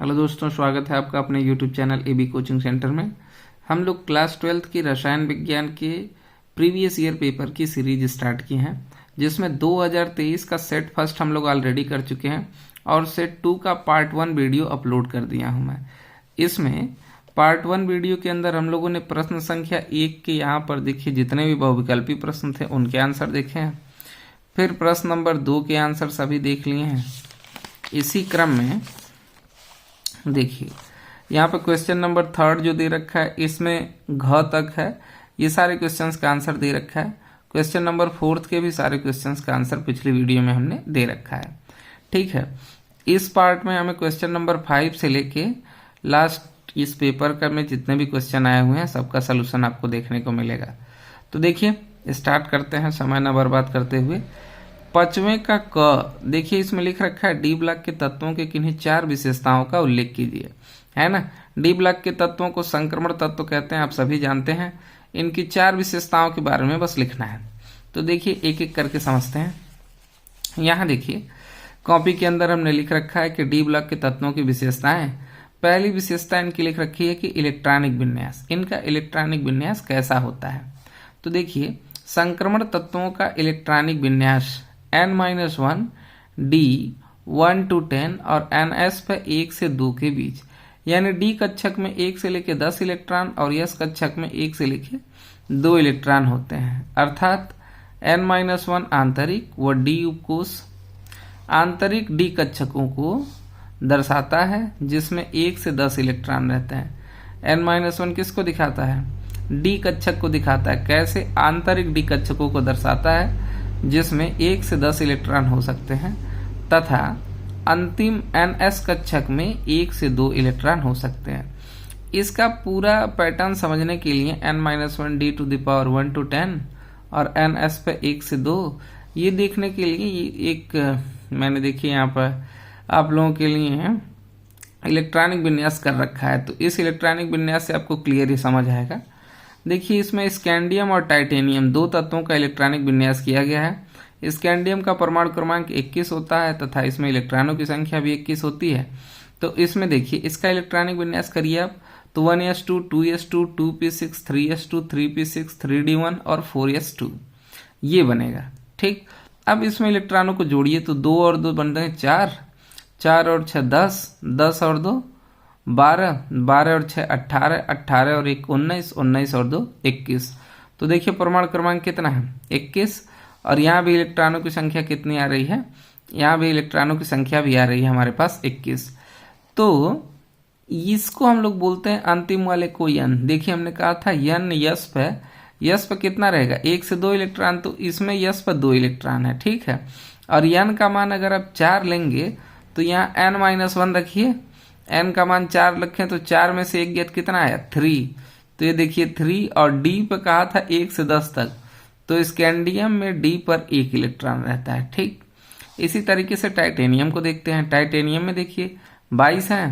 Hello दोस्तों, स्वागत है आपका अपने YouTube channel AB coaching centre में। हम लोग क्लास 12th की रसायन विज्ञान के प्रीवियस ईयर पेपर की सीरीज स्टार्ट की हैं, जिसमें 2023 का सेट फर्स्ट हम लोग ऑलरेडी कर चुके हैं और सेट 2 का पार्ट 1 वीडियो अपलोड कर दिया हूं मैं। इसमें पार्ट 1 वीडियो के अंदर हम लोगों ने प्रश्न संख्या 1 के यहाँ पर देखिए जितने भी बहुविकल्पी प्रश्न थे उनके आंसर देखे हैं। फिर प्रश्न नंबर 2 के आंसर सभी देख लिए हैं। इसी क्रम में देखिए यहाँ पे क्वेश्चन नंबर 3 जो दे रखा है इसमें घ तक है, ये सारे क्वेश्चंस का आंसर दे रखा है। क्वेश्चन नंबर 4 के भी सारे क्वेश्चंस का आंसर पिछली वीडियो में हमने दे रखा है। ठीक है, इस पार्ट में हमें क्वेश्चन नंबर 5 से लेके लास्ट इस पेपर का में जितने भी क्वेश्चन आए हुए हैं सबका सोल्यूशन आपको देखने को मिलेगा। तो देखिए स्टार्ट करते हैं समय न बर्बाद करते हुए। 5वें का क देखिए इसमें लिख रखा है डी ब्लॉक के तत्वों के किन्हीं 4 विशेषताओं का उल्लेख कीजिए, है ना। डी ब्लॉक के तत्वों को संक्रमण तत्व कहते हैं, आप सभी जानते हैं। इनकी 4 विशेषताओं के बारे में बस लिखना है। तो देखिए एक एक करके समझते हैं। यहाँ देखिए कॉपी के अंदर हमने लिख रखा है कि डी ब्लॉक के तत्वों की विशेषताएं। पहली विशेषता इनकी लिख रखी है कि इलेक्ट्रॉनिक विन्यास, इनका इलेक्ट्रॉनिक विन्यास कैसा होता है। तो देखिए संक्रमण तत्वों का इलेक्ट्रॉनिक विन्यास n-1 d 1 to 10 और ns पे 1 से 2 के बीच, यानी d कक्षक में 1 से लेके 10 इलेक्ट्रॉन और s कक्षक में 1 से लेके 2 इलेक्ट्रॉन होते हैं। अर्थात n-1 आंतरिक व d उपकोष आंतरिक d कक्षकों को दर्शाता है जिसमें 1 से 10 इलेक्ट्रॉन रहते हैं। n-1 किसको दिखाता है? d कक्षक को दिखाता है। कैसे? आंतरिक d कक्षकों को दर्शाता है जिसमें 1 से 10 इलेक्ट्रॉन हो सकते हैं तथा अंतिम ns कक्षक में 1 से 2 इलेक्ट्रॉन हो सकते हैं। इसका पूरा पैटर्न समझने के लिए n-1 d to the power 1 to 10 और ns पे 1 से 2, ये देखने के लिए एक मैंने देखिए यहाँ पर आप लोगों के लिए इलेक्ट्रॉनिक विन्यास कर रखा है। तो इस इलेक्ट्रॉनिक विन्यास से आपको क्लियर ही समझ आएगा। देखिए इसमें स्कैंडियम और टाइटेनियम 2 तत्वों का इलेक्ट्रॉनिक विन्यास किया गया है। स्कैंडियम का परमाणु क्रमांक 21 होता है तथा इसमें इलेक्ट्रॉनों की संख्या भी 21 होती है। तो इसमें देखिए इसका इलेक्ट्रॉनिक विन्यास करिए आप, तो 1s2 2s2 2p6 3s2 3p6 3d1 और 4s2 ये बनेगा। ठीक, अब इसमें इलेक्ट्रॉनों को जोड़िए तो 2 और 2 बनते हैं 4, 4 और 6 10, 10 और 2 12, 12 और 6 18, 18 और 1 19, 19 और 2 21। तो देखिए परमाणु क्रमांक कितना है? 21। और यहाँ भी इलेक्ट्रॉनों की संख्या कितनी आ रही है? यहाँ भी इलेक्ट्रॉनों की संख्या भी आ रही है हमारे पास 21। तो इसको हम लोग बोलते हैं अंतिम वाले को यन। देखिए हमने कहा था यन यस पे कितना रहेगा? 1 से 2 इलेक्ट्रॉन, तो इसमें यस पर 2 इलेक्ट्रॉन है। ठीक है, और यन का मान अगर आप 4 लेंगे तो यहाँ n-1 रखिए, n का मान 4 रखें तो 4 में से 1 गेट कितना आया? 3। तो ये देखिए 3 और d पे कहा था 1 से 10 तक, तो स्कैंडियम में d पर 1 इलेक्ट्रॉन रहता है। ठीक, इसी तरीके से टाइटेनियम को देखते हैं। टाइटेनियम में देखिए 22 है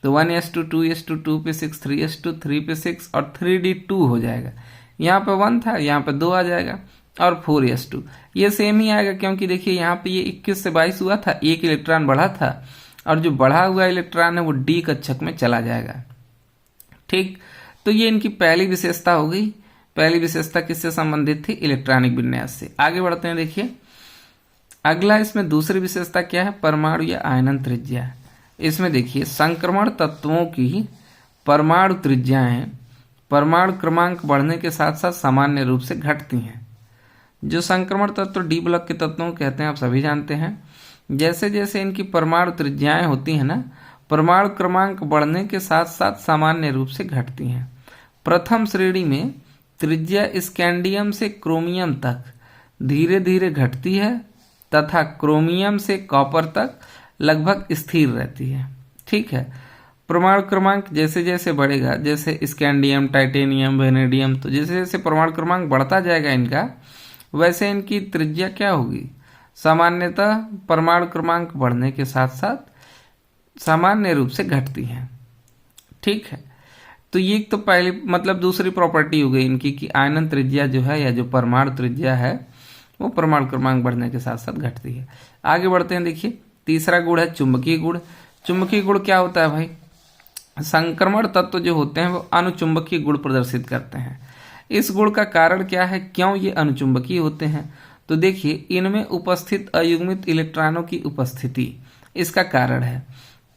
तो 1s2 2s2 2p6 3s2 3p6 और 3d2 हो जाएगा। यहाँ पे 1 था, यहाँ पे 2 आ जाएगा और 4s2 ये सेम ही आएगा, क्योंकि देखिए यहाँ पे ये 21 से 22 हुआ था, 1 इलेक्ट्रॉन बढ़ा था और जो बढ़ा हुआ इलेक्ट्रॉन है वो डी कक्षक में चला जाएगा। ठीक, तो ये इनकी पहली विशेषता हो गई। पहली विशेषता किससे संबंधित थी? इलेक्ट्रॉनिक विन्यास से। आगे बढ़ते हैं। देखिए अगला इसमें दूसरी विशेषता क्या है? परमाणु या आयनन त्रिज्या। इसमें देखिए संक्रमण तत्वों की परमाणु त्रिज्याएं परमाणु क्रमांक बढ़ने के साथ साथ सामान्य रूप से घटती हैं। जो संक्रमण तत्व डी ब्लॉक के तत्वों कहते हैं आप सभी जानते हैं। जैसे जैसे इनकी परमाणु त्रिज्याएं होती हैं ना, परमाणु क्रमांक बढ़ने के साथ साथ सामान्य रूप से घटती हैं। प्रथम श्रेणी में त्रिज्या स्कैंडियम से क्रोमियम तक धीरे धीरे घटती है तथा क्रोमियम से कॉपर तक लगभग स्थिर रहती है। ठीक है, परमाणु क्रमांक जैसे जैसे बढ़ेगा, जैसे स्कैंडियम टाइटेनियम वेनेडियम, तो जैसे जैसे परमाणु क्रमांक बढ़ता जाएगा इनका, वैसे इनकी त्रिज्या क्या होगी? सामान्यतः परमाणु क्रमांक बढ़ने के साथ साथ सामान्य रूप से घटती हैं। ठीक है, तो ये तो पहली मतलब दूसरी प्रॉपर्टी हो गई इनकी कि आयनन त्रिज्या जो है या जो परमाणु त्रिज्या है वो परमाणु क्रमांक बढ़ने के साथ साथ घटती है। आगे बढ़ते हैं। देखिए तीसरा गुण है चुंबकीय गुण। चुंबकीय गुण क्या होता है भाई? संक्रमण तत्व जो होते हैं वो अनुचुंबकीय गुण प्रदर्शित करते हैं। इस गुण का कारण क्या है, क्यों ये अनुचुंबकीय होते हैं? तो देखिए, इनमें उपस्थित अयुग्मित इलेक्ट्रॉनों की उपस्थिति इसका कारण है।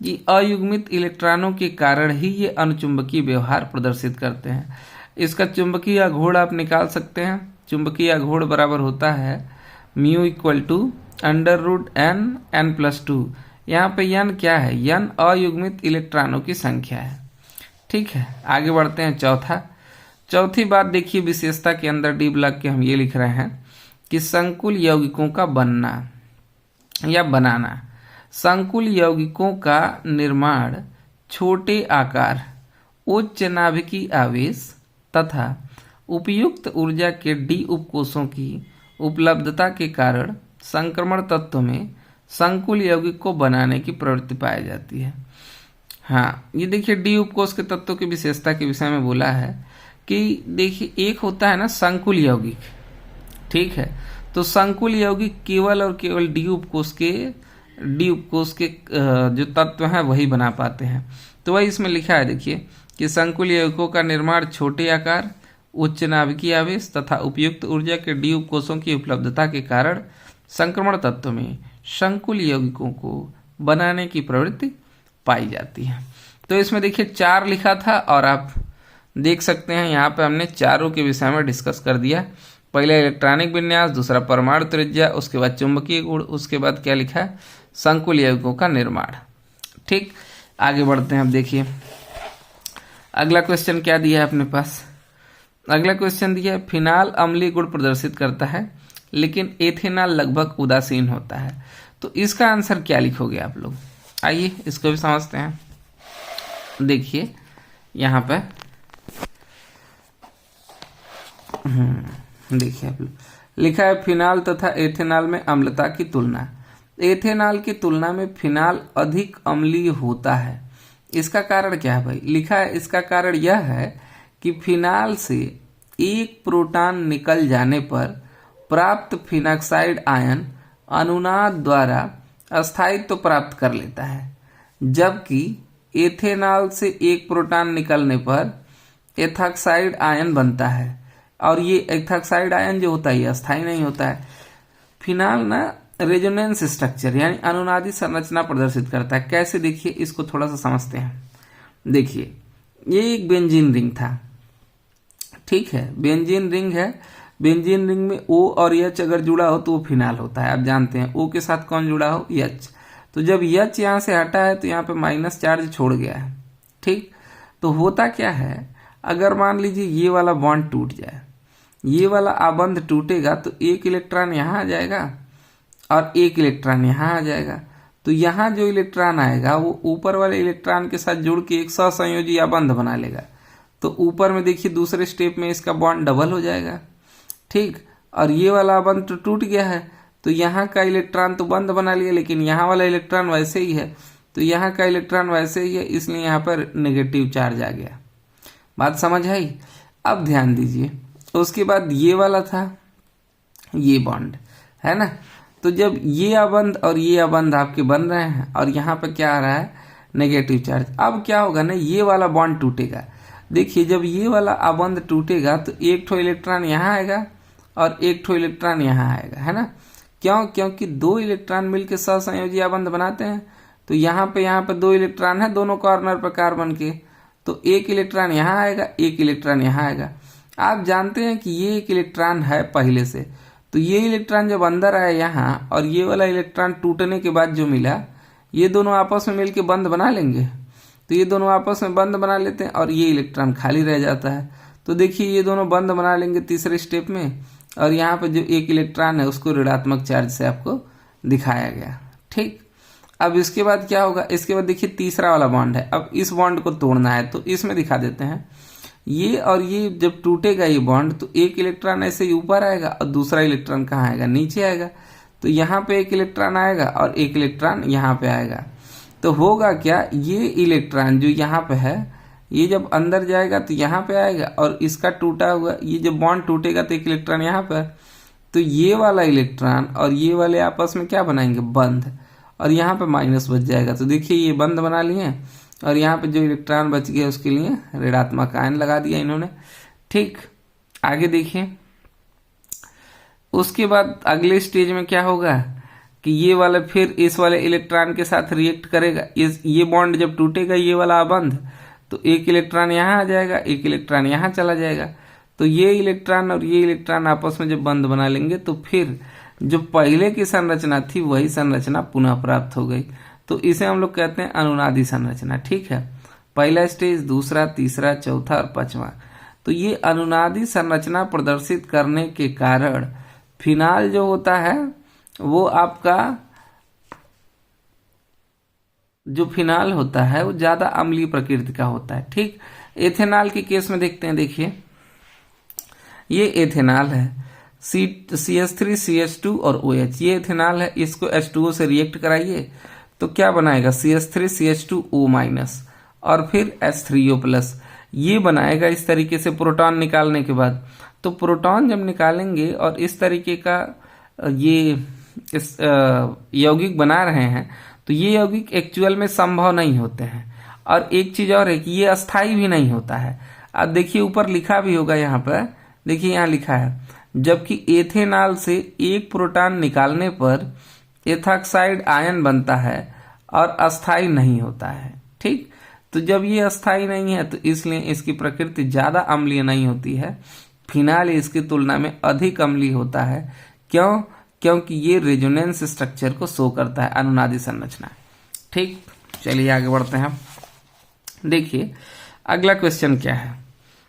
ये अयुग्मित इलेक्ट्रॉनों के कारण ही ये अनुचुंबकीय व्यवहार प्रदर्शित करते हैं। इसका चुंबकीय आघूर्ण आप निकाल सकते हैं। चुंबकीय आघूर्ण बराबर होता है म्यू इक्वल टू √n+2। यहाँ पे n क्या है? n अयुग्मित इलेक्ट्रॉनों की संख्या है। ठीक है, आगे बढ़ते हैं। चौथी बात देखिए, विशेषता के अंदर डी ब्लॉक के हम ये लिख रहे हैं कि संकुल यौगिकों का बनना या बनाना। संकुल यौगिकों का निर्माण छोटे आकार, उच्च नाभिकीय आवेश तथा उपयुक्त ऊर्जा के डी उपकोषों की उपलब्धता के कारण संक्रमण तत्व में संकुल यौगिक को बनाने की प्रवृत्ति पाई जाती है। हाँ, ये देखिए डी उपकोष के तत्वों की विशेषता के विषय में बोला है कि देखिए, एक होता है ना संकुल यौगिक, ठीक है। तो संकुल यौगिक केवल और केवल डी उपकोष के जो तत्व हैं वही बना पाते हैं। तो वही इसमें लिखा है, देखिए कि संकुल यौगिकों का निर्माण छोटे आकार, उच्च नाभिकीय आवेश तथा उपयुक्त ऊर्जा के डी उपकोषों की उपलब्धता के कारण संक्रमण तत्व में संकुल यौगिकों को बनाने की प्रवृत्ति पाई जाती है। तो इसमें देखिए 4 लिखा था और आप देख सकते हैं यहाँ पे हमने चारों के विषय में डिस्कस कर दिया। पहला इलेक्ट्रॉनिक विन्यास, दूसरा परमाणु त्रिज्या, उसके बाद चुंबकीय गुण, उसके बाद क्या लिखा है? संकुल यौगिकों का निर्माण। ठीक, आगे बढ़ते हैं। अब देखिए अगला क्वेश्चन क्या दिया है अपने पास। अगला क्वेश्चन दिया है, फिनाल अम्लीय गुण प्रदर्शित करता है लेकिन एथेनॉल लगभग उदासीन होता है। तो इसका आंसर क्या लिखोगे आप लोग? आइए इसको भी समझते हैं। देखिए यहाँ पे देखिए आप लोग, लिखा है फिनाल तथा एथेनॉल में अम्लता की तुलना। एथेनॉल की तुलना में फिनाल अधिक अम्लीय होता है। इसका कारण क्या है भाई? लिखा है इसका कारण यह है कि फिनाल से एक प्रोटॉन निकल जाने पर प्राप्त फिनॉक्साइड आयन अनुनाद द्वारा अस्थायित्व प्राप्त कर लेता है, जबकि एथेनॉल से एक प्रोटॉन निकलने पर एथॉक्साइड आयन बनता है और ये एथॉक्साइड आयन जो होता है ये अस्थायी नहीं होता है। फिनाल ना रेजोनेंस स्ट्रक्चर यानी अनुनादी संरचना प्रदर्शित करता है। कैसे? देखिए इसको थोड़ा सा समझते हैं। देखिए ये एक बेंजीन रिंग था, ठीक है, बेंजीन रिंग है। बेंजीन रिंग में O और H अगर जुड़ा हो तो वो फिनाल होता है। आप जानते हैं O के साथ कौन जुड़ा हो? H। तो जब H यहाँ से हटा है तो यहाँ पे माइनस चार्ज छोड़ गया है, ठीक। तो होता क्या है, अगर मान लीजिए ये वाला बॉन्ड टूट जाए, ये वाला आबंध टूटेगा तो एक इलेक्ट्रॉन यहाँ आ जाएगा और एक इलेक्ट्रॉन यहाँ आ जाएगा। तो यहाँ जो इलेक्ट्रॉन आएगा वो ऊपर वाले इलेक्ट्रॉन के साथ जुड़ के एक सहसंयोजी आबंध बना लेगा। तो ऊपर में देखिए दूसरे स्टेप में इसका बॉन्ड डबल हो जाएगा, ठीक। और ये वाला बंध तो टूट गया है तो यहाँ का इलेक्ट्रॉन तो बंद बना लिया, लेकिन यहाँ वाला इलेक्ट्रॉन वैसे ही है। तो यहाँ का इलेक्ट्रॉन वैसे ही है, इसलिए यहाँ पर नेगेटिव चार्ज आ गया। बात समझ आई? अब ध्यान दीजिए, उसके बाद ये वाला था, ये बॉन्ड है ना। तो जब ये आबंध और ये आबंध आपके बन रहे हैं और यहाँ पे क्या आ रहा है? Negative charge. अब क्या होगा ना, ये वाला बॉन्ड टूटेगा। देखिए जब ये वाला आबंध टूटेगा तो एक ठो इलेक्ट्रॉन यहाँ आएगा और एक ठो इलेक्ट्रॉन यहाँ आएगा, है ना। क्यों? क्योंकि 2 इलेक्ट्रॉन मिलकर सहसंयोजी आबंध बनाते हैं। तो यहाँ पे 2 इलेक्ट्रॉन है दोनों कॉर्नर पर कार्बन के, तो एक इलेक्ट्रॉन यहाँ आएगा, एक इलेक्ट्रॉन यहाँ आएगा। आप जानते हैं कि ये एक इलेक्ट्रॉन है पहले से, तो ये इलेक्ट्रॉन जब अंदर आया यहाँ और ये वाला इलेक्ट्रॉन टूटने के बाद जो मिला, ये दोनों आपस में मिलकर बंध बना लेंगे। तो ये दोनों आपस में बंध बना लेते हैं और ये इलेक्ट्रॉन खाली रह जाता है। तो देखिए ये दोनों बंध बना लेंगे तीसरे स्टेप में, और यहाँ पे जो एक इलेक्ट्रॉन है उसको ऋणात्मक चार्ज से आपको दिखाया गया, ठीक। अब इसके बाद क्या होगा? इसके बाद देखिए तीसरा वाला बॉन्ड है। अब इस बॉन्ड को तोड़ना है तो इसमें दिखा देते हैं। ये और ये जब टूटेगा ये बॉन्ड तो एक इलेक्ट्रॉन ऐसे ही ऊपर आएगा और दूसरा इलेक्ट्रॉन कहाँ आएगा? नीचे आएगा। तो यहाँ पे एक इलेक्ट्रॉन आएगा और एक इलेक्ट्रॉन यहाँ पे आएगा। तो होगा क्या, ये इलेक्ट्रॉन जो यहाँ पे है ये जब अंदर जाएगा तो यहाँ पे आएगा और इसका टूटा हुआ ये जब बॉन्ड टूटेगा तो एक इलेक्ट्रॉन यहाँ पे, तो ये वाला इलेक्ट्रॉन और ये वाले आपस में क्या बनाएंगे? बंध। और यहाँ पे माइनस बच जाएगा। तो देखिए ये बंद बना लिए और यहाँ पे जो इलेक्ट्रॉन बच गया उसके लिए ऋणात्मक आयन लगा दिया इन्होंने। ठीक, आगे देखिए। उसके बाद अगले स्टेज में क्या होगा कि ये वाला फिर इस वाले इलेक्ट्रॉन के साथ रिएक्ट करेगा। ये बॉन्ड जब टूटेगा ये वाला अबंध, तो एक इलेक्ट्रॉन यहाँ आ जाएगा, एक इलेक्ट्रॉन यहाँ चला जाएगा। तो ये इलेक्ट्रॉन और ये इलेक्ट्रॉन आपस में जब बंध बना लेंगे तो फिर जो पहले की संरचना थी वही संरचना पुनः प्राप्त हो गई। तो इसे हम लोग कहते हैं अनुनादी संरचना। ठीक है, पहला स्टेज, दूसरा, तीसरा, चौथा और पांचवा। तो ये अनुनादी संरचना प्रदर्शित करने के कारण फिनाल जो होता है वो आपका जो फिनाल होता है वो ज्यादा अम्लीय प्रकृति का होता है। ठीक, एथेनॉल के केस में देखते हैं। देखिए ये एथेनॉल है, CH3 CH2 और OH, ये एथेनॉल है। इसको H2O से रिएक्ट कराइए तो क्या बनाएगा, CH3 CH2O- और फिर H3O+, ये बनाएगा इस तरीके से प्रोटॉन निकालने के बाद। तो प्रोटॉन जब निकालेंगे और इस तरीके का ये इस यौगिक बना रहे हैं तो ये यौगिक एक्चुअल में संभव नहीं होते हैं। और एक चीज और है कि ये अस्थाई भी नहीं होता है। अब देखिए ऊपर लिखा भी होगा, यहाँ पर देखिए यहाँ लिखा है, जबकि एथेनॉल से एक प्रोटॉन निकालने पर एथॉक्साइड आयन बनता है और अस्थाई नहीं होता है। ठीक, तो जब ये अस्थाई नहीं है तो इसलिए इसकी प्रकृति ज्यादा अम्लीय नहीं होती है। फिनाल इसकी तुलना में अधिक अम्लीय होता है। क्यों? क्योंकि ये रेजोनेंस स्ट्रक्चर को शो करता है, अनुनादी संरचना। ठीक, चलिए आगे बढ़ते हैं। देखिए अगला क्वेश्चन क्या है।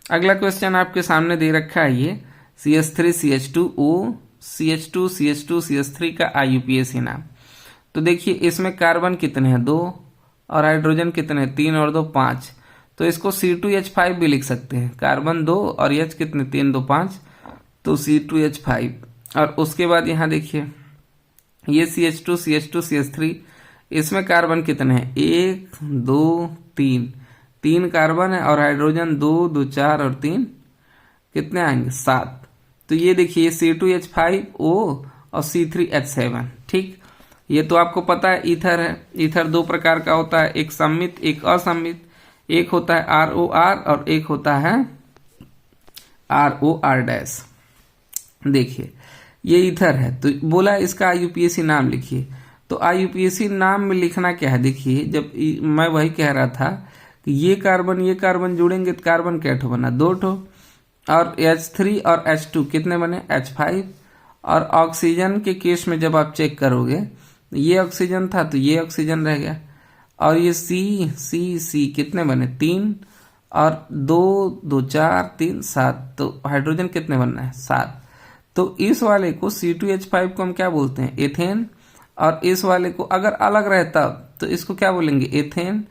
अगला क्वेश्चन आपके सामने दे रखा है ये CH3 CH2O CH2 CH2 CH3 का IUPAC नाम। तो देखिए इसमें कार्बन कितने हैं, 2, और हाइड्रोजन कितने हैं, 3 और 2 5। तो इसको C2H5 भी लिख सकते हैं। कार्बन 2 और H कितने, 3 2 5, तो C2H5। और उसके बाद यहाँ देखिए ये CH2 CH2 CH3, इसमें कार्बन कितने हैं, 1 2 3, 3 कार्बन है और हाइड्रोजन 2 2 4 और 3 कितने आएंगे, 7। तो ये देखिए C2H5O और C3H7। ठीक, ये तो आपको पता है ईथर है। ईथर 2 प्रकार का होता है, एक सममित एक असममित। एक होता है ROR और एक होता है ROR'। देखिए ये ईथर है तो बोला इसका IUPAC नाम लिखिए। तो IUPAC नाम में लिखना क्या है, देखिए जब मैं वही कह रहा था कि ये कार्बन जुड़ेंगे तो कार्बन क्या ठो बना, 2 ठो, और H3 और H2 कितने बने, H5। और ऑक्सीजन के केस में जब आप चेक करोगे ये ऑक्सीजन था तो ये ऑक्सीजन रह गया, और ये C कितने बने, 3, और 2 2 4 3 7। तो हाइड्रोजन कितने बनना है, 7। तो इस वाले को C2H5 को हम क्या बोलते हैं, एथेन। और इस वाले को अगर अलग रहता तो इसको क्या बोलेंगे, एथेन।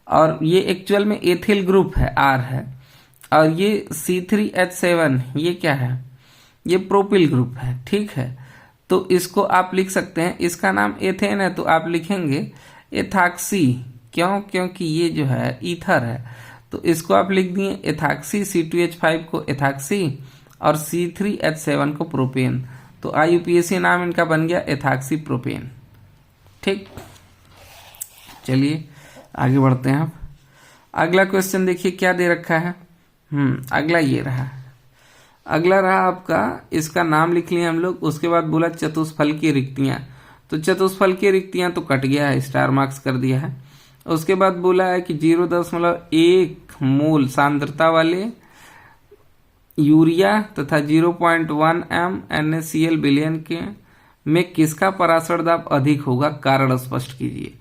और ये एक्चुअल में एथिल ग्रुप है, R है। और ये C3H7 ये क्या है, ये प्रोपिल ग्रुप है। ठीक है, तो इसको आप लिख सकते हैं, इसका नाम एथेन है तो आप लिखेंगे एथॉक्सी। क्यों? क्योंकि ये जो है ईथर है तो इसको आप लिख दिए एथॉक्सी। C2H5 को एथॉक्सी और C3H7 को प्रोपेन। तो IUPAC नाम इनका बन गया एथॉक्सी प्रोपेन। ठीक, चलिए आगे बढ़ते हैं। अगला क्वेश्चन देखिए क्या दे रखा है। अगला ये रहा, अगला रहा आपका, इसका नाम लिख लिए हम लोग। उसके बाद बोला चतुष्फल की रिक्तियां। तो चतुष्फल की रिक्तियां तो कट गया है, स्टार मार्क्स कर दिया है। उसके बाद बोला है कि 0.1 मोल सांद्रता वाले यूरिया तथा 0.1 m NaCl विलयन के में किसका पराशर दाब अधिक होगा, कारण स्पष्ट कीजिए।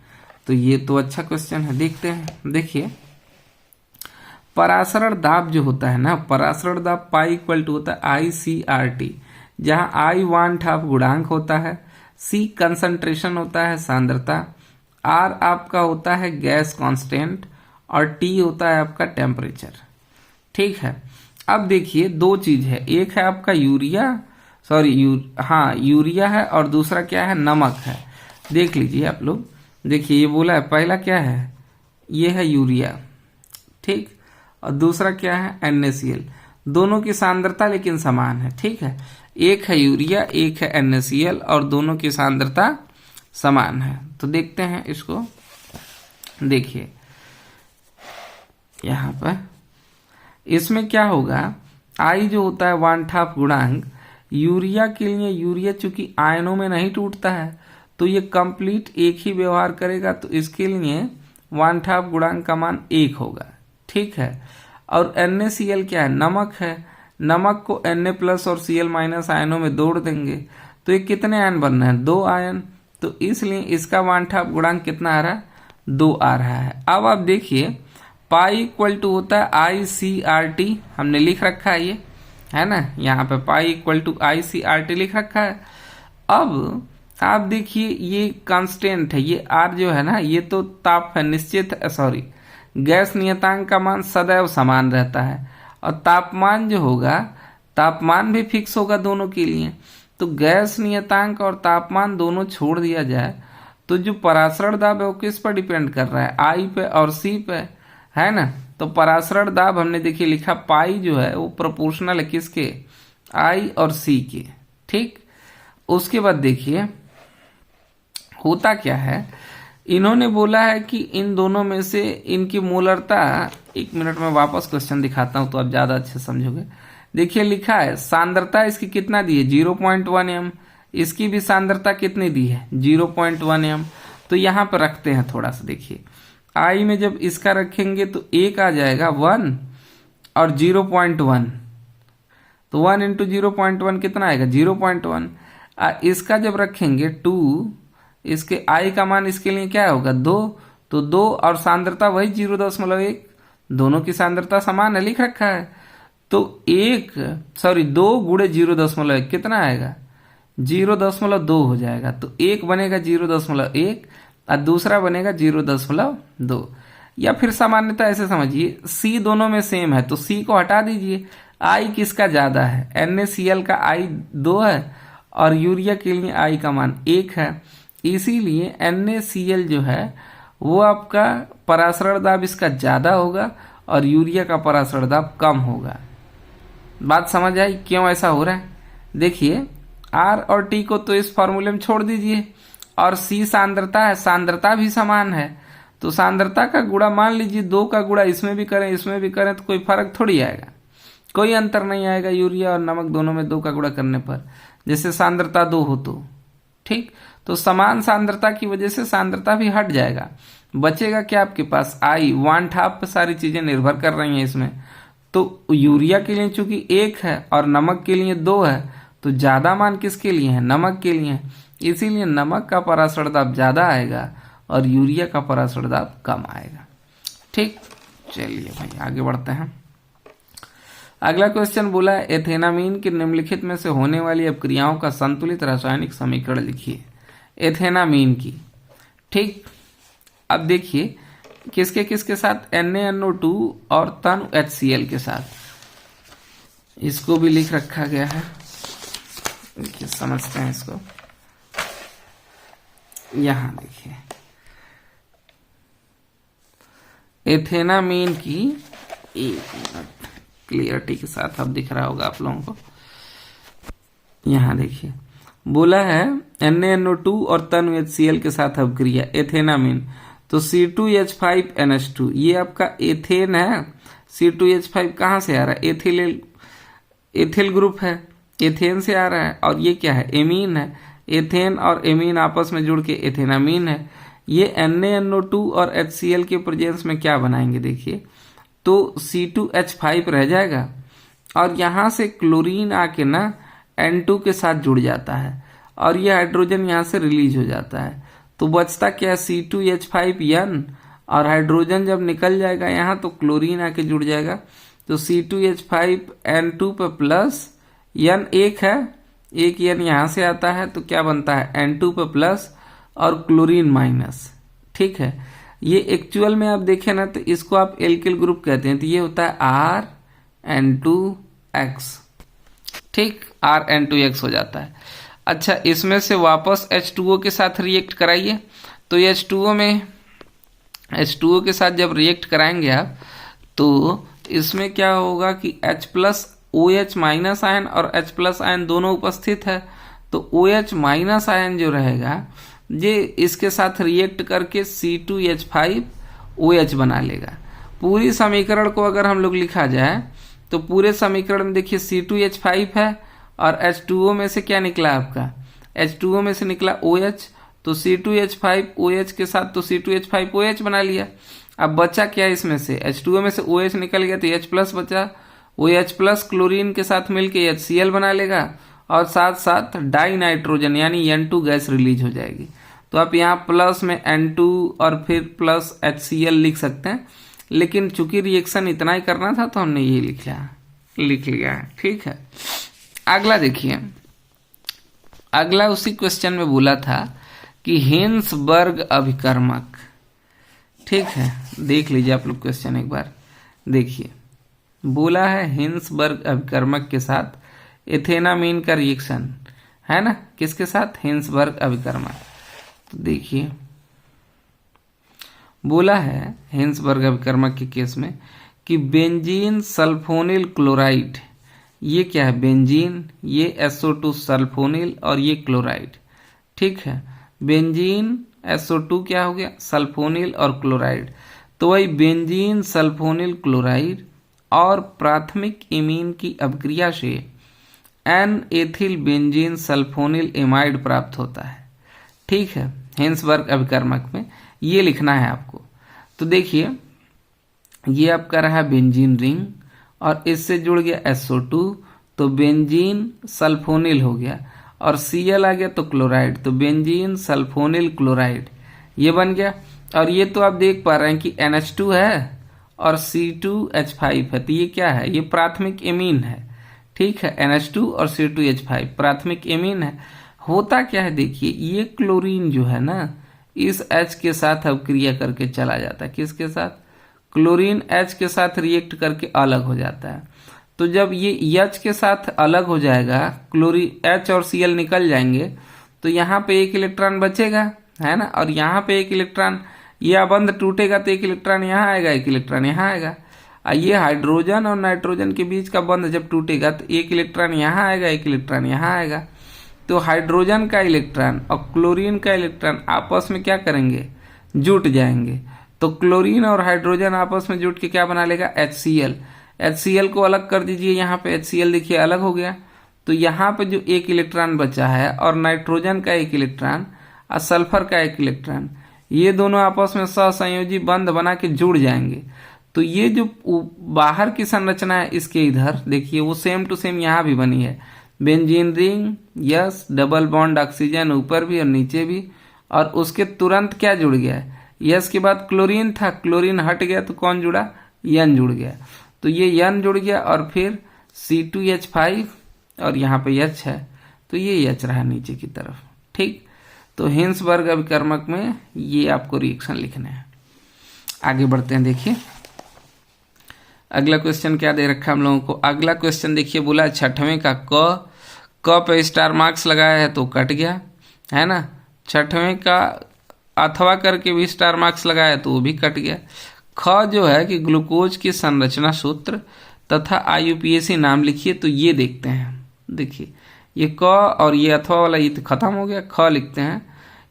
तो ये तो अच्छा क्वेश्चन है, देखते हैं। देखिए पराशरण दाब जो होता है ना, पराशरण दाब पाई इक्वल टू होता है ICRT, जहां I वांट ऑफ गुणांक होता है, C कंसंट्रेशन होता है सांद्रता, R आपका होता है गैस कांस्टेंट, और T होता है आपका टेम्परेचर। ठीक है, अब देखिए 2 चीज है, एक है आपका यूरिया है और दूसरा क्या है, नमक है। देख लीजिए आप लोग, देखिए ये बोला है पहला क्या है, ये है यूरिया। ठीक, और दूसरा क्या है, NaCl। दोनों की सांद्रता लेकिन समान है। ठीक है, एक है यूरिया एक है NaCl और दोनों की सांद्रता समान है। तो देखते हैं इसको, देखिए यहाँ पर इसमें क्या होगा, आई जो होता है 1/2 गुणांक, यूरिया के लिए यूरिया चूंकि आयनों में नहीं टूटता है तो ये कंप्लीट एक ही व्यवहार करेगा, तो इसके लिए 1/2 गुणांक का मान 1 होगा। ठीक है। और NaCl क्या है, नमक है, नमक को Na+ और Cl- आयनों में तोड़ देंगे तो ये कितने आयन बनना है, 2 आयन, तो इसलिए इसका 1/2 गुणांक कितना आ रहा है, 2 आ रहा है। अब आप देखिए पाई इक्वल टू होता है ICRT, हमने लिख रखा है ये, है ना, यहाँ पे पाई इक्वल टू ICRT लिख रखा है। अब आप देखिए ये कांस्टेंट है, ये R जो है ना, ये तो ताप है, निश्चित सॉरी गैस नियतांक का मान सदैव समान रहता है, और तापमान जो होगा, तापमान भी फिक्स होगा दोनों के लिए। तो गैस नियतांक और तापमान दोनों छोड़ दिया जाए तो जो परासरण दाब है वो किस पर डिपेंड कर रहा है, आई पे और सी पे, है ना। तो परासरण दाब हमने देखिए लिखा, पाई जो है वो प्रोपोर्शनल है किसके, आई और सी के। ठीक। उसके बाद देखिए होता क्या है, इन्होंने बोला है कि इन दोनों में से इनकी मोलरता, 1 मिनट में वापस क्वेश्चन दिखाता हूं तो आप ज्यादा अच्छे समझोगे। देखिए लिखा है सांद्रता इसकी कितना दी है, 0.1 m, इसकी भी सांद्रता कितनी दी है, 0.1 m। तो यहां पर रखते हैं थोड़ा सा, देखिए आई में जब इसका रखेंगे तो 1 आ जाएगा 1 और 0.1, तो 1 इंटू 0.1 कितना आएगा, 0.1। इसका जब रखेंगे 2, इसके आई का मान इसके लिए क्या होगा, 2, तो 2 और सांद्रता वही 0.1, दोनों की सांद्रता समान है, लिख रखा है। तो 2 गुणे 0.1 कितना आएगा, 0.2 हो जाएगा। तो एक बनेगा 0.1 और दूसरा बनेगा 0.2। या फिर सामान्यता ऐसे समझिए, सी दोनों में सेम है तो सी को हटा दीजिए, आई किसका ज्यादा है, NaCl का आई 2 है और यूरिया के लिए आई का मान 1 है, इसीलिए NaCl जो है वो आपका परासरण दाब इसका ज्यादा होगा और यूरिया का परासरण दाब कम होगा। बात समझ आई क्यों ऐसा हो रहा है। देखिए R और T को तो इस फॉर्मूले में छोड़ दीजिए, और C सांद्रता है, सांद्रता भी समान है, तो सांद्रता का गुणा मान लीजिए 2 का गुणा इसमें भी करें इसमें भी करें तो कोई फर्क थोड़ी आएगा, कोई अंतर नहीं आएगा यूरिया और नमक दोनों में 2 का गुणा करने पर, जैसे सांद्रता 2 हो तो। ठीक। तो समान सांद्रता की वजह से सांद्रता भी हट जाएगा, बचेगा क्या आपके पास, आई 1/2 पे सारी चीजें निर्भर कर रही हैं इसमें। तो यूरिया के लिए चूंकि 1 है और नमक के लिए 2 है, तो ज्यादा मान किसके लिए है, नमक के लिए, इसीलिए नमक का परासरण दाब ज्यादा आएगा और यूरिया का परासरण दाब कम आएगा। ठीक। चलिए भाई आगे बढ़ते हैं। अगला क्वेश्चन बोला है एथेनामीन के निम्नलिखित में से होने वाली अपक्रियाओं का संतुलित रासायनिक समीकरण लिखिए, एथेनामीन की। ठीक। अब देखिए किसके साथ, NaNO2 और तनु HCl के साथ, इसको भी लिख रखा गया है, देखिए समझते हैं इसको। यहां देखिए एथेनामीन की, 1 मिनट क्लियरिटी के साथ अब दिख रहा होगा आप लोगों को। यहां देखिए बोला है NaNO2 और तनु HCl के साथ अपक्रिया एथेनामीन, तो C2H5NH2 ये आपका एथेन है। C2H5 कहां से आ रहा है, एथिल ग्रुप है, एथेन से आ रहा है, और ये क्या है, एमीन है। एथेन और एमीन आपस में जुड़ के एथेनामीन है। ये NaNO2 और HCl के प्रेजेंस में क्या बनाएंगे, देखिए तो C2H5 रह जाएगा और यहां से क्लोरीन आके ना N2 के साथ जुड़ जाता है और ये हाइड्रोजन यहां से रिलीज हो जाता है, तो बचता क्या है, C2H5N, और हाइड्रोजन जब निकल जाएगा यहां तो क्लोरीन आके जुड़ जाएगा, तो C2H5N2 पे प्लस, N 1 है, एक N यहां से आता है तो क्या बनता है, N2 पे प्लस और क्लोरीन माइनस। ठीक है। ये एक्चुअल में आप देखें ना तो इसको आप एल्किल ग्रुप कहते हैं, तो ये होता है RN2X। ठीक, RN2X हो जाता है। अच्छा, इसमें से वापस H2O के साथ रिएक्ट कराइए, तो H2O के साथ जब रिएक्ट कराएंगे आप तो इसमें क्या होगा कि H+ OH- आयन और H+ आयन दोनों उपस्थित है, तो OH- आयन जो रहेगा ये इसके साथ रिएक्ट करके C2H5OH बना लेगा। पूरी समीकरण को अगर हम लोग लिखा जाए तो पूरे समीकरण में देखिए C2H5 है और H2O में से क्या निकला आपका, H2O में से निकला OH, तो C2H5OH के साथ तो C2H5OH बना लिया। अब बचा क्या इसमें से, H2O में से OH निकल गया तो H प्लस बचा, OH प्लस क्लोरीन के साथ मिलके HCl बना लेगा और साथ साथ डाई नाइट्रोजन यानी N2 गैस रिलीज हो जाएगी। तो आप यहाँ प्लस में N2 और फिर प्लस HCl लिख सकते हैं, लेकिन चूंकि रिएक्शन इतना ही करना था तो हमने ये लिख लिया है। ठीक है, अगला देखिए, अगला उसी क्वेश्चन में बोला था कि हिंसबर्ग अभिकर्मक। ठीक है, देख लीजिए आप लोग क्वेश्चन एक बार देखिए। बोला है हिंसबर्ग अभिकर्मक के साथ एथेनामीन का रिएक्शन है ना, किसके साथ, हिंसबर्ग अभिकर्मक। तो देखिए बोला है हिंसबर्ग अभिकर्मक के केस में कि बेंजीन सल्फोनिल क्लोराइड, ये क्या है बेंजीन, ये SO2 सल्फोनिल और ये क्लोराइड। ठीक है, बेंजीन SO2 क्या हो गया, सल्फोनिल और क्लोराइड। तो वही बेंजीन सल्फोनिल क्लोराइड और प्राथमिक इमीन की अभिक्रिया से N ethyl benzene sulfonyl amide प्राप्त होता है। ठीक है, हिंसबर्ग अभिकर्मक में ये लिखना है आपको। तो देखिए ये आपका रहा बेंजीन रिंग और इससे जुड़ गया SO2, तो बेंजीन सल्फोनिल हो गया और Cl आ गया तो क्लोराइड, तो बेंजीन सल्फोनिल क्लोराइड ये बन गया। और ये तो आप देख पा रहे हैं कि NH2 है और C2H5 है, तो ये क्या है, ये प्राथमिक एमीन है। ठीक है, NH2 और C2H5 प्राथमिक एमीन है। होता क्या है देखिए, ये क्लोरीन जो है ना इस H के साथ अभिक्रिया करके चला जाता है, किसके साथ, क्लोरीन H के साथ रिएक्ट करके अलग हो जाता है। तो जब ये H के साथ अलग हो जाएगा, क्लोरीन H और Cl निकल जाएंगे, तो यहाँ पे एक इलेक्ट्रॉन बचेगा है ना, और यहाँ पे एक इलेक्ट्रॉन, यह बंध टूटेगा तो एक इलेक्ट्रॉन यहाँ आएगा, एक इलेक्ट्रॉन यहाँ आएगा। ये हाइड्रोजन और नाइट्रोजन के बीच का बंध जब टूटेगा तो एक इलेक्ट्रॉन यहाँ आएगा, एक इलेक्ट्रॉन यहाँ आएगा। तो हाइड्रोजन का इलेक्ट्रॉन और क्लोरीन का इलेक्ट्रॉन आपस में क्या करेंगे, जुट जाएंगे। तो क्लोरीन और हाइड्रोजन आपस में जुट के क्या बना लेगा, HCl। HCl को अलग कर दीजिए, यहाँ पे HCl देखिए अलग हो गया। तो यहाँ पे जो एक इलेक्ट्रॉन बचा है और नाइट्रोजन का एक इलेक्ट्रॉन और सल्फर का एक इलेक्ट्रॉन, ये दोनों आपस में सहसंयोजी बंध बना के जुड़ जाएंगे। तो ये जो बाहर की संरचना है इसके इधर देखिए वो सेम टू सेम यहाँ भी बनी है, benzene ring, yes, double bond oxygen ऊपर भी और नीचे भी, और उसके तुरंत क्या जुड़ गया है, यस के बाद क्लोरीन था, क्लोरीन हट गया तो कौन जुड़ा, N जुड़ गया। तो ये N जुड़ गया और फिर C2H5 और यहाँ पे H है, तो ये H रहा नीचे की तरफ। ठीक, तो हिंसबर्ग अभिकर्मक में ये आपको रिएक्शन लिखना है। आगे बढ़ते हैं, देखिए अगला क्वेश्चन क्या दे रखा हम लोगों को। अगला क्वेश्चन देखिए, बोला 6वें का क पे स्टार मार्क्स लगाया है तो कट गया है ना, 6वें का अथवा करके भी स्टार मार्क्स लगाया तो वो भी कट गया। ख जो है कि ग्लूकोज की संरचना सूत्र तथा IUPAC नाम लिखिए, तो ये देखते हैं। देखिए ये क और ये अथवा वाला ये तो खत्म हो गया। ख लिखते हैं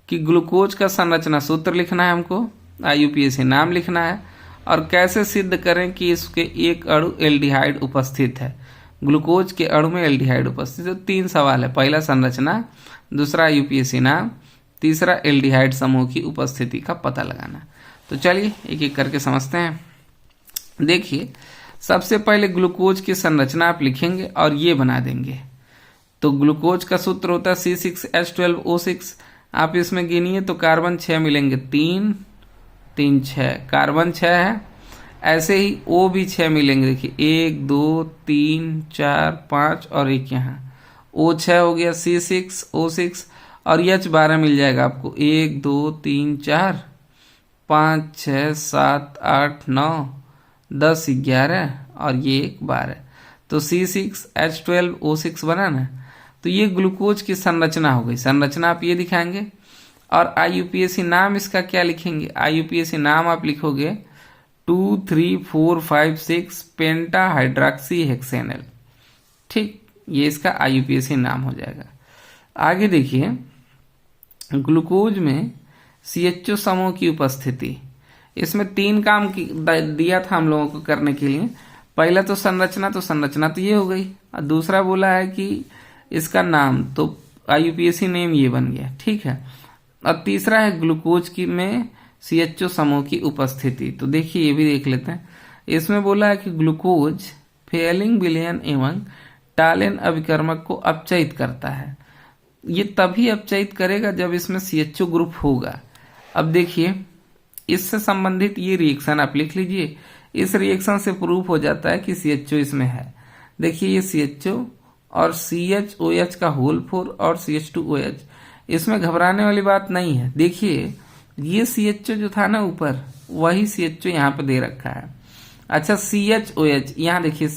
कि ग्लूकोज का संरचना सूत्र लिखना है हमको, IUPAC नाम लिखना है और कैसे सिद्ध करें कि इसके एक अणु एल्डिहाइड उपस्थित है, ग्लूकोज के अणु में एल्डिहाइड उपस्थित है। तो 3 सवाल है, पहला संरचना, दूसरा IUPAC नाम, तीसरा एल्डिहाइड समूह की उपस्थिति का पता लगाना। तो चलिए एक एक करके समझते हैं। देखिए सबसे पहले ग्लूकोज की संरचना आप लिखेंगे और ये बना देंगे। तो ग्लूकोज का सूत्र होता है C6H12O6। आप इसमें गिनिए तो कार्बन 6 मिलेंगे, 3 3 6, कार्बन 6 है। ऐसे ही O भी 6 मिलेंगे, देखिए 1 2 3 4 5 और एक यहाँ O 6 हो गया, C6O6 और H 12 मिल जाएगा आपको, 1 2 3 4 5 6 7 8 9 10 11 और ये 12। तो C6H12O6 बना ना। तो ये ग्लूकोज की संरचना हो गई। संरचना आप ये दिखाएंगे और IUPAC नाम इसका क्या लिखेंगे, IUPAC नाम आप लिखोगे 2 3 4 5 6 पेंटा हाइड्रॉक्सी हेक्सेनल। ठीक, ये इसका IUPAC नाम हो जाएगा। आगे देखिए ग्लूकोज में CHO समूह की उपस्थिति, इसमें 3 काम दिया था हम लोगों को करने के लिए। पहला तो संरचना तो ये हो गई, और दूसरा बोला है कि इसका नाम, तो IUPAC नेम ये बन गया, ठीक है। और तीसरा है ग्लूकोज की में CHO समूह की उपस्थिति। तो देखिए ये भी देख लेते हैं। इसमें बोला है कि ग्लूकोज फेलिंग विलयन एवं टालेन अभिकर्मक को अपचयित करता है। ये तभी अपचयित करेगा जब इसमें CHO ग्रुप होगा। अब देखिए इससे संबंधित ये रिएक्शन आप लिख लीजिए। इस रिएक्शन से प्रूफ हो जाता है कि CHO इसमें है। देखिए ये CHO और CHOH का होल 4 और CH2OH, इसमें घबराने वाली बात नहीं है। देखिए ये CHO जो था ना ऊपर, वही CHO यहाँ पे दे रखा है। अच्छा CHOH, यहाँ देखिए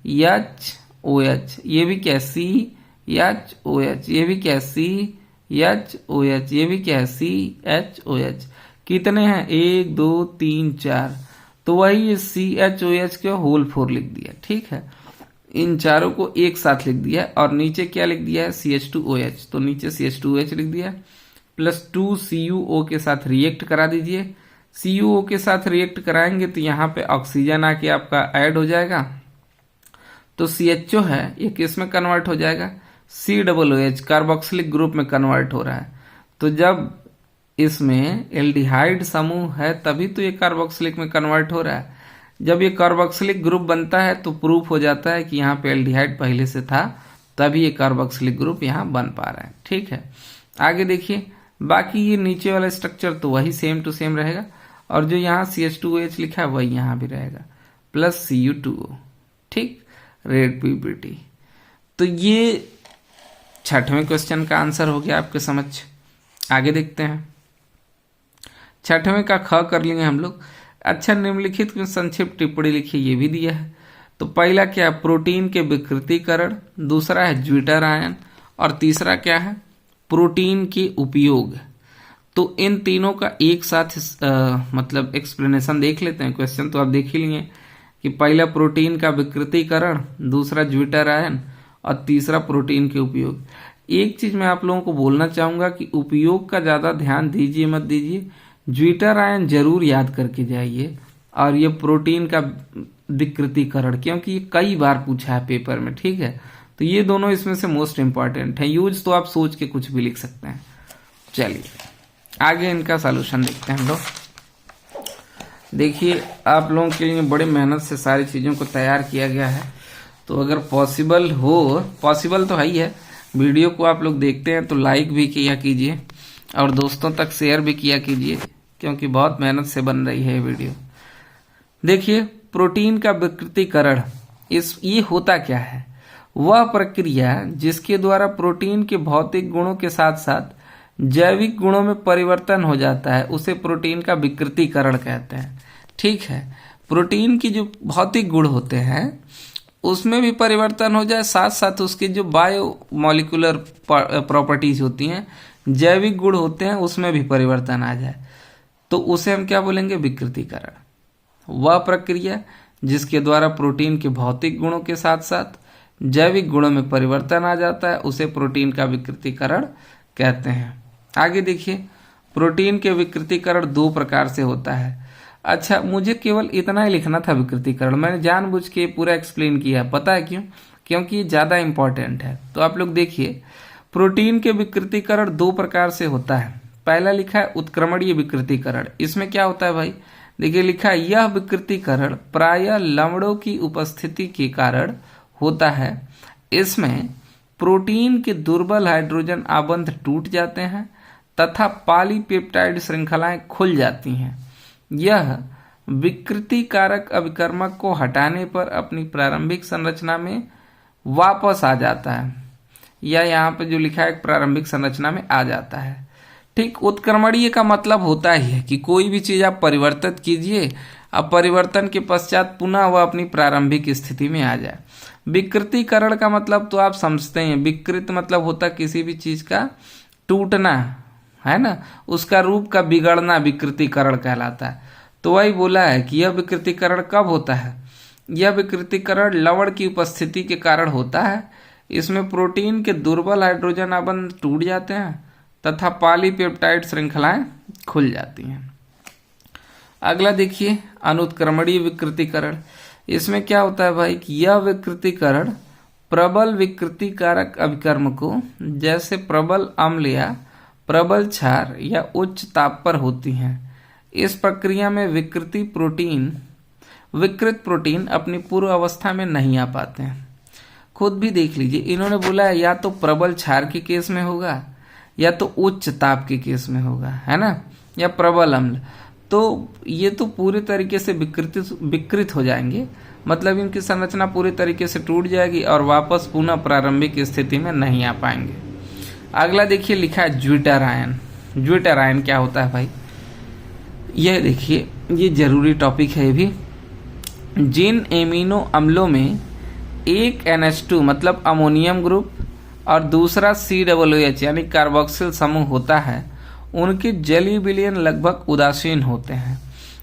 CHOH, ये भी क्या है CHOH, ये भी क्या है CHOH, ये भी क्या है CHOH। कितने हैं 1 2 3 4, तो वही CHOH के होल 4 लिख दिया, ठीक है। इन चारों को एक साथ लिख दिया और नीचे क्या लिख दिया है CH2OH, तो नीचे CH2OH लिख दिया प्लस 2 CuO के साथ रिएक्ट करा दीजिए। CuO के साथ रिएक्ट कराएंगे तो यहाँ पे ऑक्सीजन आके आपका ऐड हो जाएगा, तो CHO है ये किस में कन्वर्ट हो जाएगा COOH, कार्बोक्सिलिक ग्रुप में कन्वर्ट हो रहा है। तो जब इसमें एल्डिहाइड समूह है तभी तो ये कार्बोक्सिलिक में कन्वर्ट हो रहा है। जब ये कार्बोक्सिलिक ग्रुप बनता है तो प्रूफ हो जाता है कि यहाँ पे एल्डिहाइड पहले से था, तभी ये कार्बोक्सिलिक ग्रुप यहाँ बन पा रहा है, ठीक है। आगे देखिए बाकी ये नीचे वाला स्ट्रक्चर तो वही सेम टू सेम रहेगा, और जो यहाँ CH2OH लिखा है वही यहाँ भी रहेगा प्लस Cu2O, ठीक, रेड PPT। तो ये 6वें क्वेश्चन का आंसर हो गया आपके समक्ष। आगे देखते हैं 6वें का ख कर लेंगे हम लोग। अच्छा निम्नलिखित में संक्षिप्त टिप्पणी लिखिए, ये भी दिया है। तो पहला क्या है प्रोटीन के विकृतीकरण, दूसरा है ज्विटर आयन, और तीसरा क्या है प्रोटीन के उपयोग। तो इन तीनों का एक साथ मतलब एक्सप्लेनेशन देख लेते हैं। क्वेश्चन तो आप देख ही लिए कि पहला प्रोटीन का विकृतीकरण, दूसरा ज्विटर आयन और तीसरा प्रोटीन के उपयोग। एक चीज मैं आप लोगों को बोलना चाहूंगा कि उपयोग का ज्यादा ध्यान दीजिए मत दीजिए, ज्विटर आयन जरूर याद करके जाइए, और ये प्रोटीन का विकृतीकरण क्योंकि ये कई बार पूछा है पेपर में, ठीक है। तो ये दोनों इसमें से मोस्ट इंपॉर्टेंट है। यूज तो आप सोच के कुछ भी लिख सकते हैं। चलिए आगे इनका सॉल्यूशन देखते हैं हम लोग। देखिए आप लोगों के लिए बड़े मेहनत से सारी चीजों को तैयार किया गया है, तो अगर पॉसिबल हो, पॉसिबल तो है ही है, वीडियो को आप लोग देखते हैं तो लाइक भी किया कीजिए और दोस्तों तक शेयर भी किया कीजिए, क्योंकि बहुत मेहनत से बन रही है ये वीडियो। देखिए प्रोटीन का विकृतीकरण, ये होता क्या है, वह प्रक्रिया जिसके द्वारा प्रोटीन के भौतिक गुणों के साथ साथ जैविक गुणों में परिवर्तन हो जाता है, उसे प्रोटीन का विकृतीकरण कहते हैं, ठीक है। प्रोटीन की जो भौतिक गुण होते हैं उसमें भी परिवर्तन हो जाए, साथ साथ उसके जो बायोमोलिकुलर प्रॉपर्टीज होती हैं, जैविक गुण होते हैं, उसमें भी परिवर्तन आ जाए, तो उसे हम क्या बोलेंगे विकृतीकरण। वह प्रक्रिया जिसके द्वारा प्रोटीन के भौतिक गुणों के साथ साथ जैविक गुणों में परिवर्तन आ जाता है, उसे प्रोटीन का विकृतीकरण कहते हैं। आगे देखिए प्रोटीन के विकृतीकरण 2 प्रकार से होता है। अच्छा मुझे केवल इतना ही लिखना था विकृतीकरण, मैंने जानबूझ के पूरा एक्सप्लेन किया, पता है क्यों, क्योंकि ये ज्यादा इंपॉर्टेंट है। तो आप लोग देखिए प्रोटीन के विकृतीकरण 2 प्रकार से होता है। पहला लिखा है उत्क्रमणीय विकृतीकरण। इसमें क्या होता है भाई, देखिए लिखा है यह विकृतीकरण प्रायः लवणों की उपस्थिति के कारण होता है। इसमें प्रोटीन के दुर्बल हाइड्रोजन आबंध टूट जाते हैं तथा पॉलीपेप्टाइड श्रृंखलाएं खुल जाती हैं। यह विकृति कारक अभिकर्मक को हटाने पर अपनी प्रारंभिक संरचना में वापस आ जाता है, या यहाँ पे जो लिखा है प्रारंभिक संरचना में आ जाता है, ठीक। उत्क्रमणीय का मतलब होता ही है कि कोई भी चीज आप परिवर्तित कीजिए, अब परिवर्तन के पश्चात पुनः वह अपनी प्रारंभिक स्थिति में आ जाए। विकृतीकरण का मतलब तो आप समझते हैं, विकृत मतलब होता किसी भी चीज का टूटना, है ना, उसका रूप का बिगड़ना विकृतीकरण कहलाता है। तो वही बोला है कि यह विकृतीकरण कब होता है, यह विकृतीकरण लवण की उपस्थिति के कारण होता है। इसमें प्रोटीन के दुर्बल हाइड्रोजन आबंध टूट जाते हैं तथा पॉलीपेप्टाइड श्रृंखलाएं खुल जाती हैं। अगला देखिए अनुत्क्रमणीय विकृतीकरण। इसमें क्या होता है भाई कि यह विकृतीकरण प्रबल विकृतिकारक अभिकर्म को, जैसे प्रबल अम्ल या प्रबल क्षार या उच्च ताप पर होती हैं। इस प्रक्रिया में विकृत प्रोटीन अपनी पूर्व अवस्था में नहीं आ पाते हैं। खुद भी देख लीजिए, इन्होंने बोला है या तो प्रबल क्षार के केस में होगा या तो उच्च ताप के केस में होगा, है ना, या प्रबल अम्ल। तो ये तो पूरे तरीके से विकृत हो जाएंगे, मतलब इनकी संरचना पूरी तरीके से टूट जाएगी और वापस पुनः प्रारंभिक स्थिति में नहीं आ पाएंगे। अगला देखिए लिखा है ज्विटर आयन। ज्विटर आयन क्या होता है भाई, यह देखिए, ये जरूरी टॉपिक है। ये भी जिन एमिनो अम्लों में एक NH2 मतलब अमोनियम ग्रुप और दूसरा COOH यानी कार्बोक्सिल समूह होता है, उनके जलीय विलयन लगभग उदासीन होते हैं।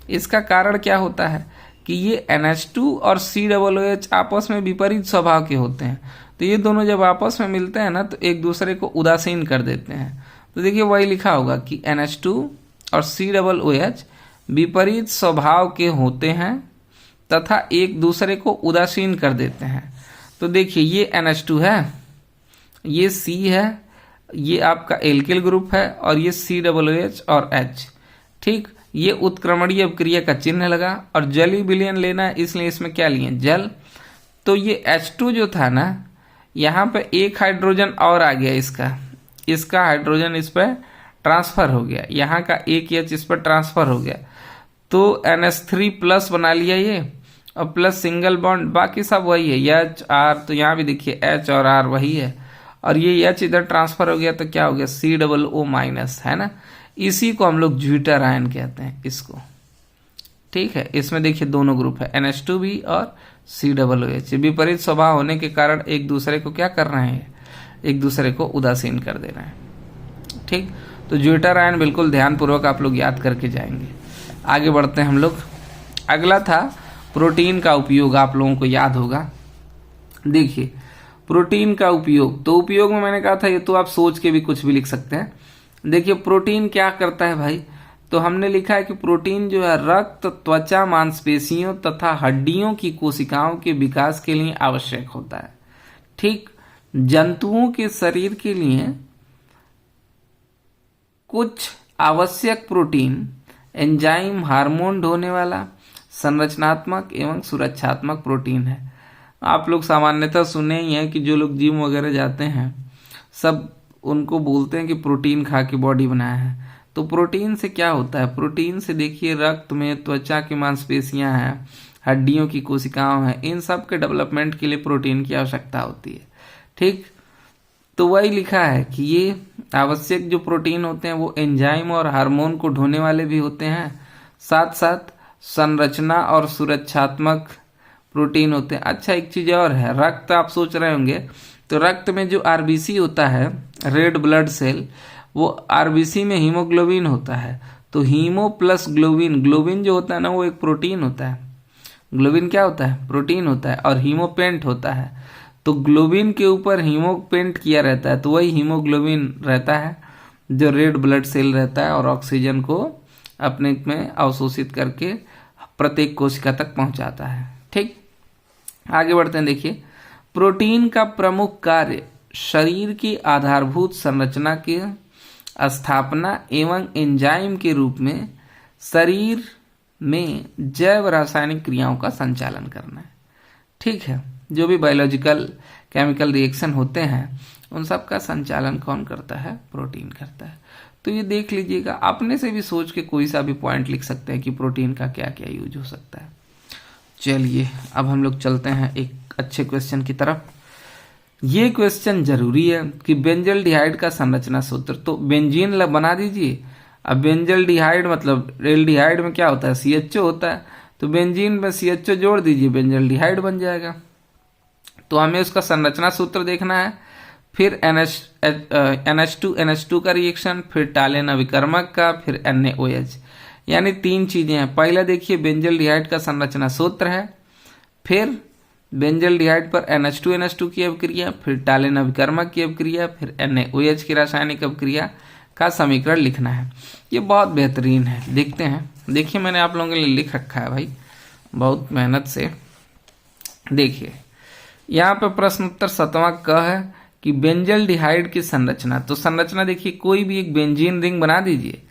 इसका कारण क्या होता है कि ये NH2 और COOH आपस में विपरीत स्वभाव के होते हैं, तो ये दोनों जब आपस में मिलते हैं ना तो एक दूसरे को उदासीन कर देते हैं। तो देखिए वही लिखा होगा कि NH2 और COOH विपरीत स्वभाव के होते हैं तथा एक दूसरे को उदासीन कर देते हैं। तो देखिए ये NH2 है, ये C है, ये आपका एल्किल ग्रुप है और ये COOH और H। ठीक, ये उत्क्रमणीय अभिक्रिया का चिन्ह लगा और जलीय विलयन लेना है, इसलिए इसमें क्या लिए, जल। तो ये H2 जो था ना, यहाँ पे एक हाइड्रोजन और आ गया, इसका हाइड्रोजन इस पर ट्रांसफर हो गया, यहाँ का एक H इस पर ट्रांसफर हो गया, तो NH3 प्लस बना लिया ये, और प्लस सिंगल बॉन्ड, बाकी सब वही है H R। तो यहाँ भी देखिए H और R वही है, और ये H इधर ट्रांसफर हो गया तो क्या हो गया COO माइनस, है ना। इसी को हम लोग ज्विटर आयन कहते हैं इसको। ठीक है, इसमें देखिए दोनों ग्रुप है, NH2 भी और COOH। विपरीत स्वभाव होने के कारण एक दूसरे को क्या कर रहे हैं, एक दूसरे को उदासीन कर दे रहे हैं। ठीक, तो ज्विटर आयन बिल्कुल ध्यानपूर्वक आप लोग याद करके जाएंगे। आगे बढ़ते हैं हम लोग। अगला था प्रोटीन का उपयोग, आप लोगों को याद होगा। देखिए प्रोटीन का उपयोग, तो उपयोग में मैंने कहा था ये तो आप सोच के भी कुछ भी लिख सकते हैं। देखिए प्रोटीन क्या करता है भाई, तो हमने लिखा है कि प्रोटीन जो है रक्त, त्वचा, मांसपेशियों तथा हड्डियों की कोशिकाओं के विकास के लिए आवश्यक होता है। ठीक, जंतुओं के शरीर के लिए कुछ आवश्यक प्रोटीन एंजाइम, हार्मोन ढोने वाला, संरचनात्मक एवं सुरक्षात्मक प्रोटीन है। आप लोग सामान्यतः सुने ही हैं कि जो लोग जिम वगैरह जाते हैं सब उनको बोलते हैं कि प्रोटीन खा के बॉडी बनाया है। तो प्रोटीन से क्या होता है, प्रोटीन से देखिए रक्त में, त्वचा की मांसपेशियां हैं, हड्डियों की कोशिकाओं हैं, इन सब के डेवलपमेंट के लिए प्रोटीन की आवश्यकता होती है। ठीक, तो वही लिखा है कि ये आवश्यक जो प्रोटीन होते हैं वो एंजाइम और हार्मोन को ढोने वाले भी होते हैं, साथ साथ संरचना और सुरक्षात्मक प्रोटीन होते हैं। अच्छा एक चीज और है, रक्त आप सोच रहे होंगे, तो रक्त में जो RBC होता है, रेड ब्लड सेल, वो RBC में हीमोग्लोबिन होता है। तो हीमो प्लस ग्लोबिन, ग्लोबिन जो होता है ना वो एक प्रोटीन होता है। ग्लोबिन क्या होता है, प्रोटीन होता है, और हीमोपेंट होता है। तो ग्लोबिन के ऊपर हीमोपेंट किया रहता है, तो वही हीमोग्लोबिन रहता है जो रेड ब्लड सेल रहता है और ऑक्सीजन को अपने में अवशोषित करके प्रत्येक कोशिका तक पहुंचाता है। ठीक, आगे बढ़ते हैं। देखिए प्रोटीन का प्रमुख कार्य शरीर की आधारभूत संरचना की स्थापना एवं एंजाइम के रूप में शरीर में जैव रासायनिक क्रियाओं का संचालन करना है। ठीक है, जो भी बायोलॉजिकल केमिकल रिएक्शन होते हैं उन सब का संचालन कौन करता है, प्रोटीन करता है। तो ये देख लीजिएगा, अपने से भी सोच के कोई सा भी पॉइंट लिख सकते हैं कि प्रोटीन का क्या क्या यूज हो सकता है। चलिए अब हम लोग चलते हैं एक अच्छे क्वेश्चन की तरफ। ये क्वेश्चन जरूरी है कि बेंजल्डिहाइड का संरचना सूत्र, तो बेंजीन बना दीजिए। अब बेंजल्डिहाइड मतलब एल्डिहाइड में क्या होता है, CHO होता है, तो बेंजीन में CHO जोड़ दीजिए, बेंजल्डिहाइड बन जाएगा। तो हमें उसका संरचना सूत्र देखना है, फिर NH2 का रिएक्शन, फिर टालेन अभिकर्मक का, फिर NaOH, यानी 3 चीजें हैं। पहला देखिए बेंजल्डिहाइड का संरचना सूत्र है, फिर बेंजल्डिहाइड पर NH2 की अभिक्रिया, फिर टालेन अभिकर्मक की अभिक्रिया, फिर NaOH की रासायनिक अभिक्रिया का समीकरण लिखना है। ये बहुत बेहतरीन है, देखते हैं। देखिए मैंने आप लोगों के लिए लिख रखा है भाई बहुत मेहनत से। देखिए यहाँ पे प्रश्न उत्तर 7वां क है कि बेंजल डिहाइड की संरचना। तो संरचना देखिए, कोई भी एक बेंजीन रिंग बना दीजिए।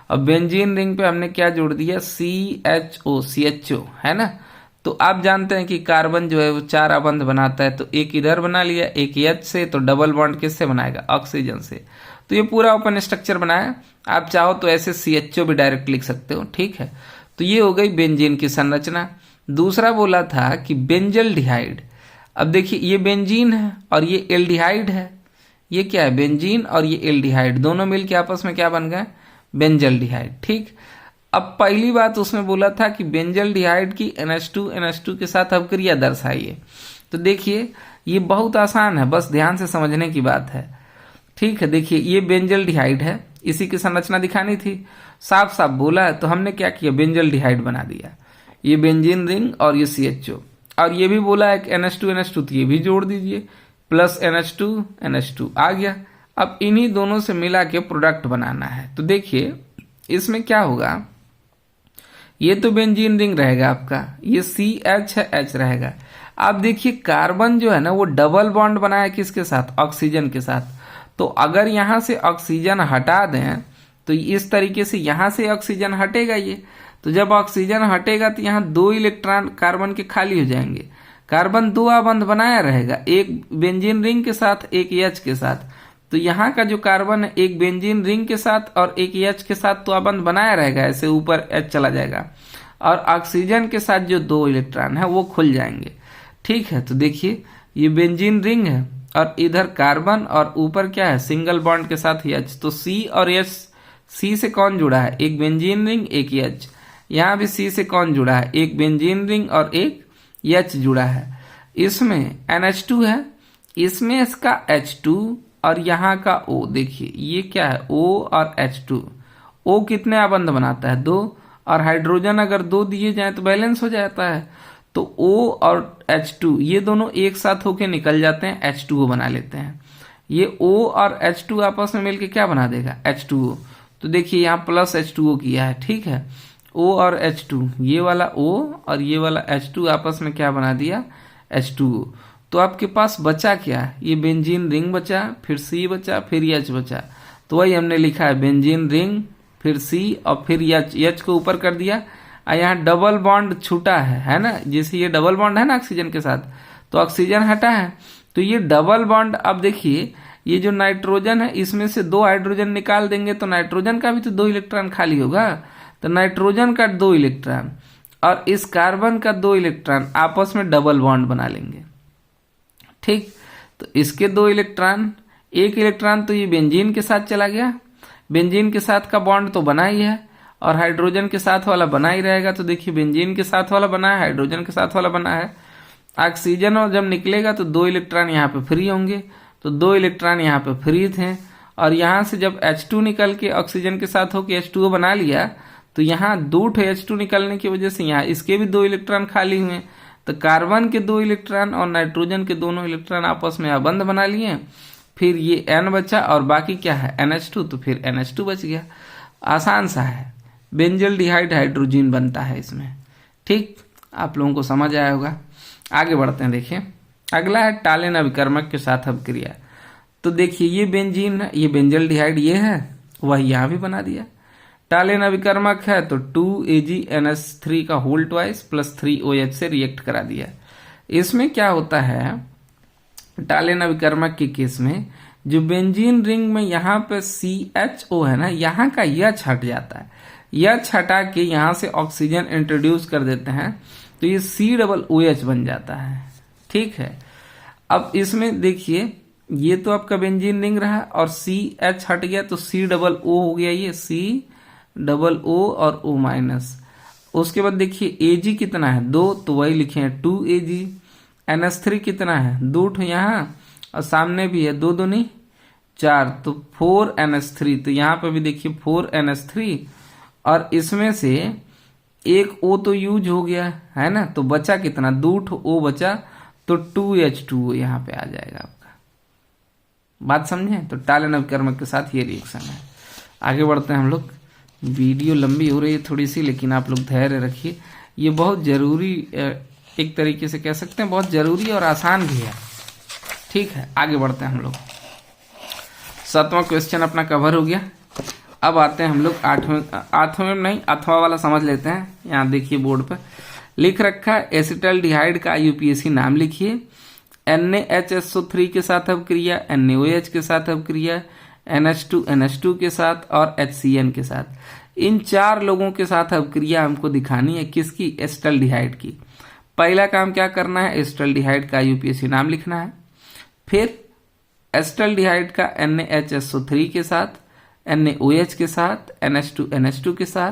अब बेंजीन रिंग पे हमने क्या जोड़ दिया, CHO है ना। तो आप जानते हैं कि कार्बन जो है वो 4 अबंध बनाता है, तो एक इधर बना लिया, एक H से, तो डबल बॉन्ड किससे बनाएगा, ऑक्सीजन से। तो ये पूरा ओपन स्ट्रक्चर बनाया। आप चाहो तो ऐसे CHO भी डायरेक्ट लिख सकते हो, ठीक है। तो ये हो गई बेंजीन की संरचना। दूसरा बोला था कि बेंजल डिहाइड। अब देखिए ये बेंजीन है और ये एल्डिहाइड है। ये क्या है, बेंजीन और ये एल्डिहाइड, दोनों मिलके आपस में क्या बन गए, बेंजल डिहाइड, ठीक। अब पहली बात उसमें बोला था कि बेंजल डिहाइड की NH2 के साथ अभिक्रिया दर्शाइए। तो देखिए ये बहुत आसान है, बस ध्यान से समझने की बात है, ठीक है। देखिए ये बेंजल डिहाइड है, इसी की संरचना दिखानी थी, साफ साफ बोला है। तो हमने क्या किया, बेंजल डिहाइड बना दिया। ये बेंजीन रिंग और ये CHO, और ये भी बोला है कि NH2 तो ये भी जोड़ दीजिए, प्लस NH2 आ गया। अब इन्हीं दोनों से मिला के प्रोडक्ट बनाना है। तो देखिए इसमें क्या होगा, ये तो बेंजीन रिंग रहेगा आपका, ये CH है, H रहेगा। अब देखिए कार्बन जो है ना वो डबल बॉन्ड बनाया किसके साथ, ऑक्सीजन के साथ। तो अगर यहां से ऑक्सीजन हटा दें तो इस तरीके से यहां से ऑक्सीजन हटेगा ये। तो जब ऑक्सीजन हटेगा तो यहाँ 2 इलेक्ट्रॉन कार्बन के खाली हो जाएंगे। कार्बन 2 अबंध बनाया रहेगा, एक बेंजीन रिंग के साथ, एक H के साथ। तो यहाँ का जो कार्बन है एक बेंजीन रिंग के साथ और एक H के साथ तो अबंध बनाया रहेगा, ऐसे ऊपर H चला जाएगा, और ऑक्सीजन के साथ जो 2 इलेक्ट्रॉन है वो खुल जाएंगे, ठीक है। तो देखिए ये बेंजीन रिंग है और इधर कार्बन, और ऊपर क्या है, सिंगल बॉन्ड के साथ H। तो C और H, C से कौन जुड़ा है, एक बेंजीन रिंग एक H। यहाँ भी C से कौन जुड़ा है, एक बेंजीन रिंग और एक H जुड़ा है। इसमें NH2 है, इसमें इसका H2 और यहाँ का O। देखिए ये क्या है, O और H2। O कितने अबंध बनाता है, 2, और हाइड्रोजन अगर 2 दिए जाए तो बैलेंस हो जाता है। तो O और H2 ये दोनों एक साथ होके निकल जाते हैं, H2O बना लेते हैं। ये O और H2 आपस में मिलके क्या बना देगा, H2O। तो देखिए यहाँ प्लस H2O किया है, ठीक है। O और H2, ये वाला O और ये वाला H2 आपस में क्या बना दिया, H2O। तो आपके पास बचा क्या, ये बेंजीन रिंग बचा, फिर C बचा, फिर H बचा। तो वही हमने लिखा है, बेंजीन रिंग, फिर C और फिर H को ऊपर कर दिया। और यहाँ डबल बॉन्ड छूटा है ना, जैसे ये डबल बॉन्ड है ना ऑक्सीजन के साथ, तो ऑक्सीजन हटा है। तो ये डबल बॉन्ड, अब देखिए ये जो नाइट्रोजन है इसमें से 2 हाइड्रोजन निकाल देंगे तो नाइट्रोजन का भी तो 2 इलेक्ट्रॉन खाली होगा। तो नाइट्रोजन का 2 इलेक्ट्रॉन और इस कार्बन का 2 इलेक्ट्रॉन आपस में डबल बॉन्ड बना लेंगे, ठीक। तो इसके 2 इलेक्ट्रॉन, 1 इलेक्ट्रॉन तो ये बेंजीन के साथ चला गया, बेंजीन के साथ का बॉन्ड तो बना ही है, और हाइड्रोजन के साथ वाला बना ही रहेगा। तो देखिए बेंजीन के साथ वाला बना है, हाइड्रोजन के साथ वाला बना है। ऑक्सीजन और जब निकलेगा तो 2 इलेक्ट्रॉन यहाँ पे फ्री होंगे, तो 2 इलेक्ट्रॉन यहाँ पे फ्री थे। और यहाँ से जब H2 निकल के ऑक्सीजन के साथ होकर H2O बना लिया, तो यहाँ 2 H2 निकलने की वजह से यहाँ इसके भी 2 इलेक्ट्रॉन खाली हुए। तो कार्बन के 2 इलेक्ट्रॉन और नाइट्रोजन के दोनों इलेक्ट्रॉन आपस में अबंध बना लिए। फिर ये N बचा और बाकी क्या है, NH2, तो फिर NH2 बच गया। आसान सा है, बेंजल डिहाइड हाइड्रोजन बनता है इसमें, ठीक। आप लोगों को समझ आया होगा। आगे बढ़ते हैं, देखिए अगला है टालेन अभिकर्मक के साथ अभिक्रिया। तो देखिए ये बेंजीन है, ये बेंजल डिहाइड ये है, वह यहाँ भी बना दिया। टालेन अभिकर्मक है तो 2AgNH3 का होल ट्वाइस प्लस 3OH से रिएक्ट करा दिया। इसमें क्या होता है, टालेन अभिकर्मक के केस में जो बेंजीन रिंग में यहाँ पे CHO है ना, यहाँ का H हट जाता है। H हटा के यहाँ से ऑक्सीजन इंट्रोड्यूस कर देते हैं तो ये COOH बन जाता है, ठीक है। अब इसमें देखिए ये तो आपका बेंजीन रिंग रहा और CH हट गया तो COO हो गया, ये COO और O-। उसके बाद देखिए Ag कितना है, 2, तो वही लिखे हैं 2Ag। NH3 कितना है, 2 यहाँ और सामने भी है 2 दूनी 4, तो 4NH3। तो यहाँ पे भी देखिए 4NH3 और इसमें से एक O तो यूज हो गया है ना, तो बचा कितना, 2 O बचा, तो 2H2O यहाँ पे आ जाएगा आपका। बात समझे। तो टालेन अभिकर्मक के साथ ये रिएक्शन है। आगे बढ़ते हैं हम लोग। वीडियो लंबी हो रही है थोड़ी सी, लेकिन आप लोग धैर्य रखिए। ये बहुत ज़रूरी, एक तरीके से कह सकते हैं बहुत ज़रूरी और आसान भी है। ठीक है, आगे बढ़ते हैं हम लोग। 7वां क्वेश्चन अपना कवर हो गया। अब आते हैं हम लोग 8वां वाला समझ लेते हैं। यहाँ देखिए बोर्ड पर लिख रखा है एसिटल्डिहाइड का IUPAC नाम लिखिए। NaHSO3 के साथ अभिक्रिया, NaOH के साथ अभिक्रिया, NH2NH2 के साथ और HCN के साथ। इन 4 लोगों के साथ अभिक्रिया हमको दिखानी है। किसकी? एसिटल्डिहाइड की। पहला काम क्या करना है? एसिटल्डिहाइड का IUPAC नाम लिखना है। फिर एसिटल्डिहाइड का NaHSO3 के साथ, NaOH के साथ, NH2NH2 के साथ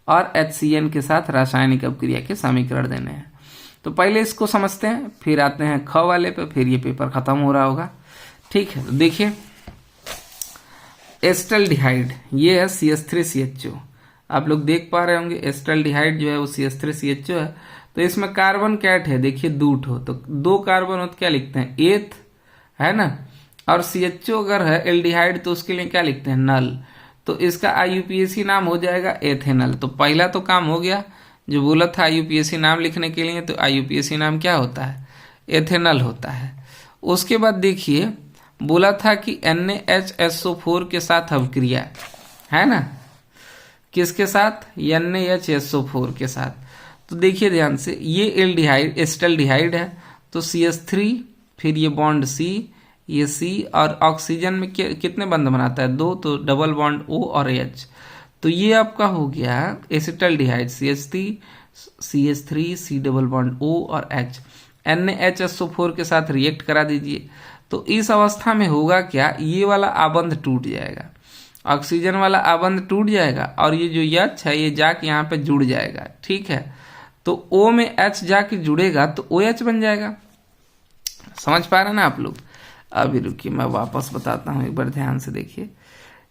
और HCN के साथ रासायनिक अभिक्रिया के समीकरण देने हैं। तो पहले इसको समझते हैं, फिर आते हैं ख वाले पे, फिर ये पेपर खत्म हो रहा होगा। ठीक है, तो देखिए एसिटल्डिहाइड ये है CH3CHO। आप लोग देख पा रहे होंगे एसिटल्डिहाइड जो है वो CH3CHO है। तो इसमें कार्बन कैट है, देखिए 2 ठो, तो 2 कार्बन हो तो क्या लिखते हैं? एथ, है ना। और CHO अगर है एल्डिहाइड तो उसके लिए क्या लिखते हैं? नल। तो इसका IUPAC नाम हो जाएगा एथेनल। तो पहला तो काम हो गया, जो बोला था IUPAC नाम लिखने के लिए, तो IUPAC नाम क्या होता है? एथेनल होता है। उसके बाद देखिए बोला था कि NaHSO4 के साथ अभिक्रिया, है ना। किसके साथ? NaHSO4 के साथ। तो देखिए ध्यान से, ये एल्डिहाइड एसिटल्डिहाइड है, तो CH3, फिर ये बॉन्ड C, ये C, और ऑक्सीजन में कितने बंध बनाता है? 2, तो डबल बॉन्ड O और H। तो ये आपका हो गया acetaldehyde CH3 C double bond O और H। NaHSO4 के साथ रिएक्ट करा दीजिए। तो इस अवस्था में होगा क्या? ये वाला आबंध टूट जाएगा, ऑक्सीजन वाला आबंध टूट जाएगा, और ये जो H है ये जाके यहाँ पे जुड़ जाएगा। ठीक है, तो O में H जाके जुड़ेगा तो OH बन जाएगा। समझ पा रहे हैं ना आप लोग? अभी रुकिए, मैं वापस बताता हूँ, एक बार ध्यान से देखिए।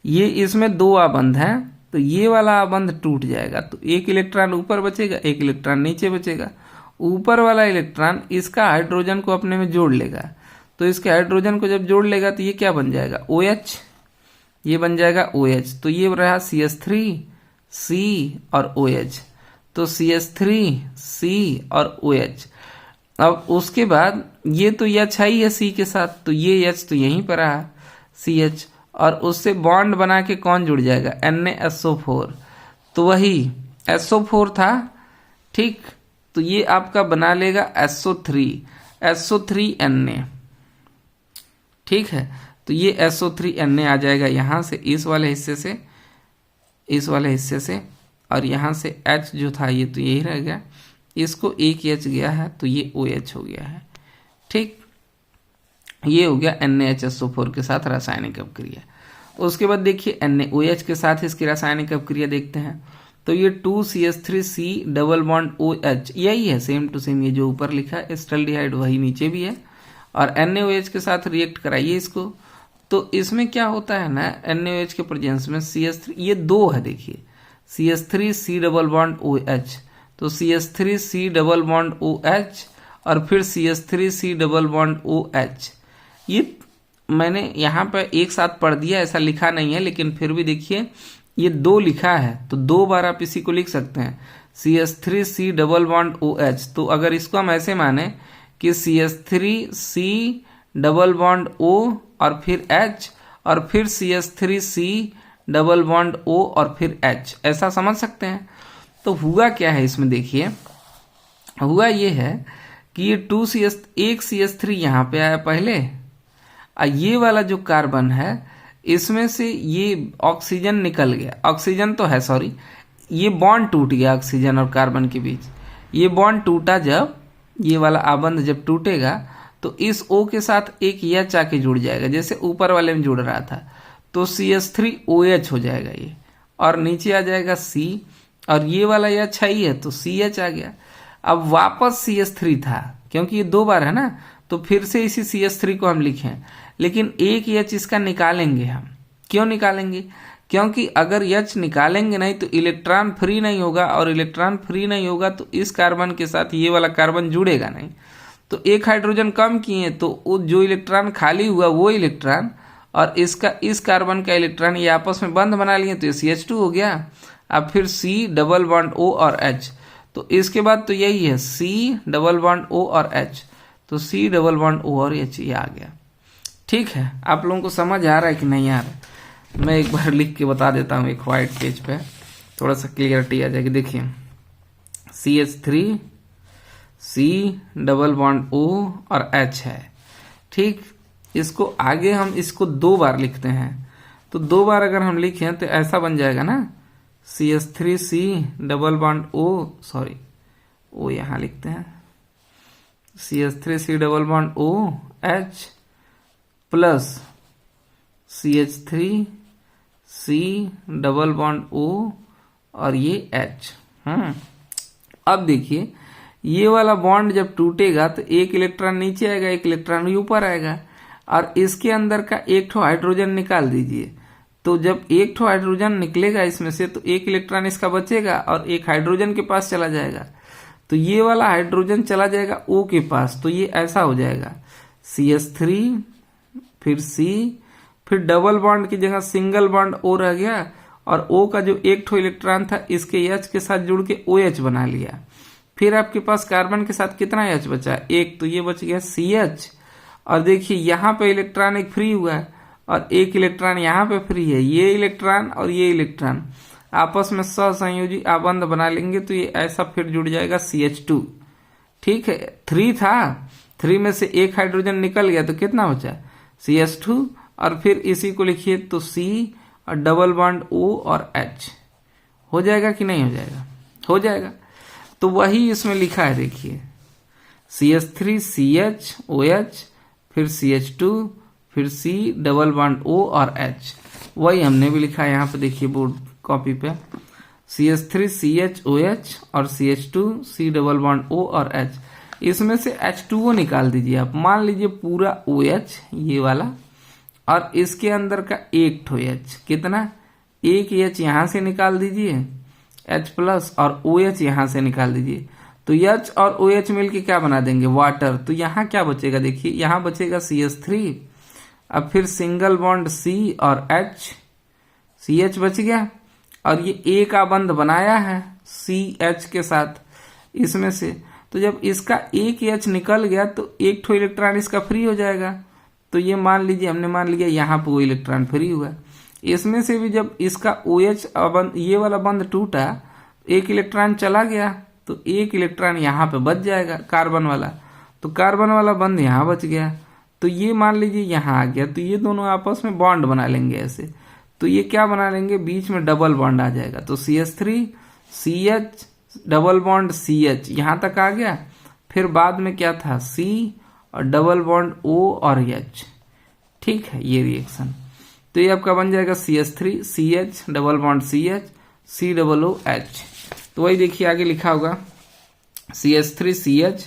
ये इसमें 2 आबंध हैं, तो ये वाला आबंध टूट जाएगा, तो 1 इलेक्ट्रॉन ऊपर बचेगा, 1 इलेक्ट्रॉन नीचे बचेगा। ऊपर वाला इलेक्ट्रॉन इसका हाइड्रोजन को अपने में जोड़ लेगा, तो इसके हाइड्रोजन को जब जोड़ लेगा तो ये क्या बन जाएगा? OH, ये बन जाएगा OH। तो ये रहा CH3 C और OH, तो CH3 C और OH। अब उसके बाद ये तो H ही है C के साथ, तो ये H तो यहीं पर रहा CH, और उससे बॉन्ड बना के कौन जुड़ जाएगा? NaSO4। तो वही SO4 था, ठीक। तो ये आपका बना लेगा SO3Na। ठीक है, तो ये SO3Na आ जाएगा यहाँ से, इस वाले हिस्से से, और यहाँ से H जो था ये तो यही रह गया, इसको एक H गया है तो ये OH हो गया है। ठीक, ये हो गया NaHSO4 के साथ रासायनिक अभिक्रिया। उसके बाद देखिए NaOH के साथ इसकी रासायनिक अभिक्रिया देखते हैं। तो ये 2CH3C डबल बॉन्ड OH, यही है सेम टू सेम, ये जो ऊपर लिखा है एसिटल्डिहाइड वही नीचे भी है। और NaOH के साथ रिएक्ट कराइए इसको, तो इसमें क्या होता है ना, NaOH के प्रेजेंस में CH3, ये 2 है देखिए, CH3C डबल बॉन्ड OH, तो CH3C डबल बॉन्ड OH और फिर CH3C डबल बॉन्ड OH। ये मैंने यहाँ पर एक साथ पढ़ दिया, ऐसा लिखा नहीं है, लेकिन फिर भी देखिए ये 2 लिखा है, तो 2 बार आप इसी को लिख सकते हैं, CH3C डबल बॉन्ड OH। तो अगर इसको हम ऐसे माने कि CH3C डबल बॉन्ड O और फिर H, और फिर CH3C डबल बॉन्ड O और फिर H, ऐसा समझ सकते हैं। तो हुआ क्या है इसमें देखिए, हुआ ये है कि ये 1 CH3 यहाँ पे आया पहले, और ये वाला जो कार्बन है इसमें से ये ऑक्सीजन निकल गया, ऑक्सीजन तो है सॉरी, ये बॉन्ड टूट गया ऑक्सीजन और कार्बन के बीच। ये बॉन्ड टूटा, जब ये वाला आबंध जब टूटेगा तो इस O के साथ एक H आके जुड़ जाएगा, जैसे ऊपर वाले में जुड़ रहा था, तो CH3OH हो जाएगा ये, और नीचे आ जाएगा C, और ये वाला H ही है तो CH आ गया। अब वापस CH3 था, क्योंकि ये 2 बार है ना, तो फिर से इसी CH3 को हम लिखें, लेकिन एक H इसका निकालेंगे हम। क्यों निकालेंगे? क्योंकि अगर H निकालेंगे नहीं तो इलेक्ट्रॉन फ्री नहीं होगा, और इलेक्ट्रॉन फ्री नहीं होगा तो इस कार्बन के साथ ये वाला कार्बन जुड़ेगा नहीं, तो एक हाइड्रोजन कम किए तो जो इलेक्ट्रॉन खाली हुआ वो इलेक्ट्रॉन और इसका इस कार्बन का इलेक्ट्रॉन ये आपस में बंध बना लिए तो ये CH2 हो गया। अब फिर C डबल बॉन्ड O और H, तो इसके बाद तो यही है C डबल बॉन्ड O और H, तो C डबल बॉन्ड O और H ये आ गया। ठीक है, आप लोगों को समझ आ रहा है कि नहीं आ रहा है? मैं एक बार लिख के बता देता हूँ एक व्हाइट पेज पे, थोड़ा सा क्लियरिटी आ जाएगी। देखिए CH3 C double bond O और H है। ठीक, इसको आगे हम इसको 2 बार लिखते हैं, तो 2 बार अगर हम लिखें तो ऐसा बन जाएगा ना, CH3C double bond O, sorry O यहाँ लिखते हैं, CH3C double bond O H plus CH3C double bond O और ये H। अब देखिए ये वाला बॉन्ड जब टूटेगा तो एक इलेक्ट्रॉन नीचे आएगा, एक इलेक्ट्रॉन ऊपर आएगा, और इसके अंदर का एक ठो हाइड्रोजन निकाल दीजिए। तो जब एक ठो हाइड्रोजन निकलेगा इसमें से तो एक इलेक्ट्रॉन इसका बचेगा और एक हाइड्रोजन के पास चला जाएगा, तो ये वाला हाइड्रोजन चला जाएगा O के पास, तो ये ऐसा हो जाएगा CH3 फिर C, फिर डबल बॉन्ड की जगह सिंगल बॉन्ड O रह गया, और O का जो एक ठो इलेक्ट्रॉन था इसके H के साथ जुड़ के OH बना लिया। फिर आपके पास कार्बन के साथ कितना H बचा, एक, तो ये बच गया CH। और देखिए यहाँ पे इलेक्ट्रॉन एक फ्री हुआ है और एक इलेक्ट्रॉन यहाँ पे फ्री है, ये इलेक्ट्रॉन और ये इलेक्ट्रॉन आपस में सहसंयोजी आबंध बना लेंगे, तो ये ऐसा फिर जुड़ जाएगा CH2। ठीक है, 3 था, 3 में से एक हाइड्रोजन निकल गया तो कितना बचा CH2, और फिर इसी को लिखिए तो C और डबल बॉन्ड O और H हो जाएगा कि नहीं हो जाएगा? हो जाएगा। तो वही इसमें लिखा है, देखिए CH3CH OH फिर CH2 फिर C डबल बॉन्ड O और H, वही हमने भी लिखा है यहाँ पे, देखिए बोर्ड कॉपी पे CH3CH OH और CH2 C double bond O और H। इसमें से H2O निकाल दीजिए आप, मान लीजिए पूरा OH ये वाला, और इसके अंदर का एक ठो H, कितना, एक H यहाँ से निकाल दीजिए H प्लस, और OH यहाँ से निकाल दीजिए, तो H और OH मिलके क्या बना देंगे, वाटर। तो यहाँ क्या बचेगा, देखिए यहाँ बचेगा CH3, अब फिर सिंगल बॉन्ड C और H, CH बच गया, और ये एक आबंध बनाया है CH के साथ इसमें से, तो जब इसका एक H निकल गया तो एक ठो इलेक्ट्रॉन इसका फ्री हो जाएगा। तो ये मान लीजिए हमने मान लिया यहाँ पे वो इलेक्ट्रॉन फ्री हुआ, इसमें से भी जब इसका OH ये वाला बंध टूटा, एक इलेक्ट्रॉन चला गया, तो एक इलेक्ट्रॉन यहाँ पे बच जाएगा कार्बन वाला, तो कार्बन वाला बंध यहाँ बच गया, तो ये मान लीजिए यहाँ आ गया, तो ये दोनों आपस में बॉन्ड बना लेंगे ऐसे, तो ये क्या बना लेंगे, बीच में डबल बॉन्ड आ जाएगा, तो CH3 CH double bond CH यहाँ तक आ गया, फिर बाद में क्या था C और डबल बॉन्ड O और H। ठीक है, ये रिएक्शन, तो ये आपका बन जाएगा CH3 CH double bond CH C double O H। तो वही देखिए आगे लिखा होगा CH3 CH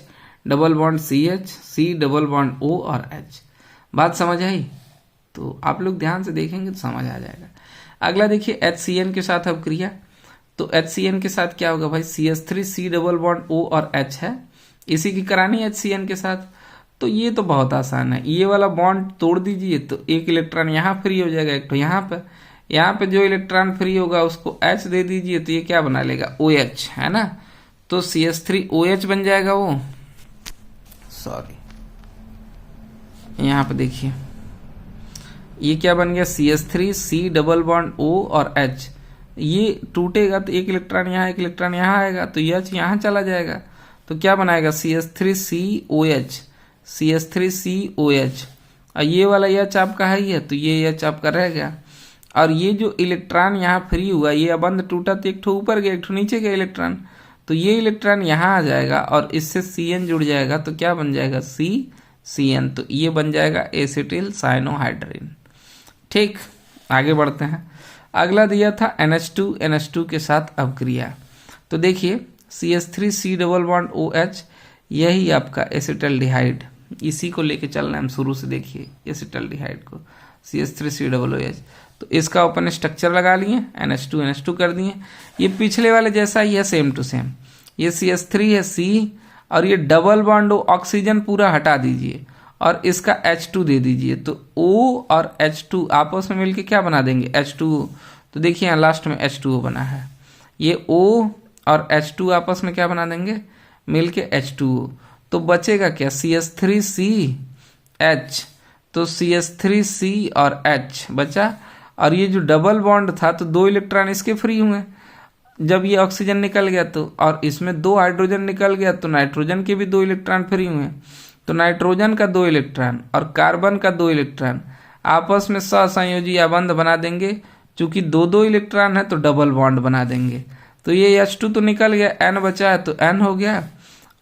double bond CH C double bond O और H। बात समझ आई? तो आप लोग ध्यान से देखेंगे तो समझ आ जाएगा। अगला देखिए HCN के साथ अब क्रिया, तो HCN के साथ क्या होगा भाई, CH3 C double bond O और H है, इसी की करानी HCN के साथ। तो ये तो बहुत आसान है, ये वाला बॉन्ड तोड़ दीजिए तो एक इलेक्ट्रॉन यहाँ फ्री हो जाएगा, एक तो यहाँ पे जो इलेक्ट्रॉन फ्री होगा उसको H दे दीजिए, तो ये क्या बना लेगा OH, है ना, तो CH3 OH बन जाएगा वो, सॉरी यहाँ पे देखिए ये क्या बन गया CH3 C double bond O और H, ये टूटेगा तो एक इलेक्ट्रॉन यहाँ एक इलेक्ट्रॉन यहाँ आएगा, तो H यहाँ चला जाएगा, तो क्या बनाएगा CH3COH CH3COH, और ये वाला H आपका है ही है, तो ये H आपका रह गया, और ये जो इलेक्ट्रॉन यहाँ फ्री हुआ, ये बंद टूटा तो एक ठो ऊपर गया एक ठो नीचे गया इलेक्ट्रॉन, तो ये इलेक्ट्रॉन यहाँ आ जाएगा और इससे CN जुड़ जाएगा, तो क्या बन जाएगा CN, तो ये बन जाएगा एसिटिल साइनोहाइड्रिन। ठीक, आगे बढ़ते हैं। अगला दिया था NH2 के साथ अवक्रिया, तो देखिए CH3C डबल बॉन्ड OH, यही आपका एसिटल्डिहाइड, इसी को लेके चलना है हम शुरू से, देखिए एसिटल्डिहाइड को CH3C डबल OH, तो इसका ओपन स्ट्रक्चर लगा लिए, NH2 कर दिए, ये पिछले वाले जैसा ही है सेम टू सेम, ये CH3 है C, और ये डबल बॉन्ड ऑक्सीजन पूरा हटा दीजिए और इसका H2 दे दीजिए, तो O और H2 आपस में मिलके क्या बना देंगे, H2O। तो देखिए यहाँ लास्ट में H2O बना है, ये O और H2 आपस में क्या बना देंगे, मिलके H2O। तो बचेगा क्या, CH3CH, तो CH3C और H बचा। और ये जो डबल बॉन्ड था तो 2 इलेक्ट्रॉन इसके फ्री हुए जब ये ऑक्सीजन निकल गया, तो और इसमें 2 हाइड्रोजन निकल गया तो नाइट्रोजन के भी 2 इलेक्ट्रॉन फ्री हुए। तो नाइट्रोजन का 2 इलेक्ट्रॉन और कार्बन का 2 इलेक्ट्रॉन आपस में सहसंयोजी आबंध बना देंगे। चूंकि 2-2 इलेक्ट्रॉन है तो डबल बॉन्ड बना देंगे। तो ये H2 तो निकल गया, N बचा है तो N हो गया।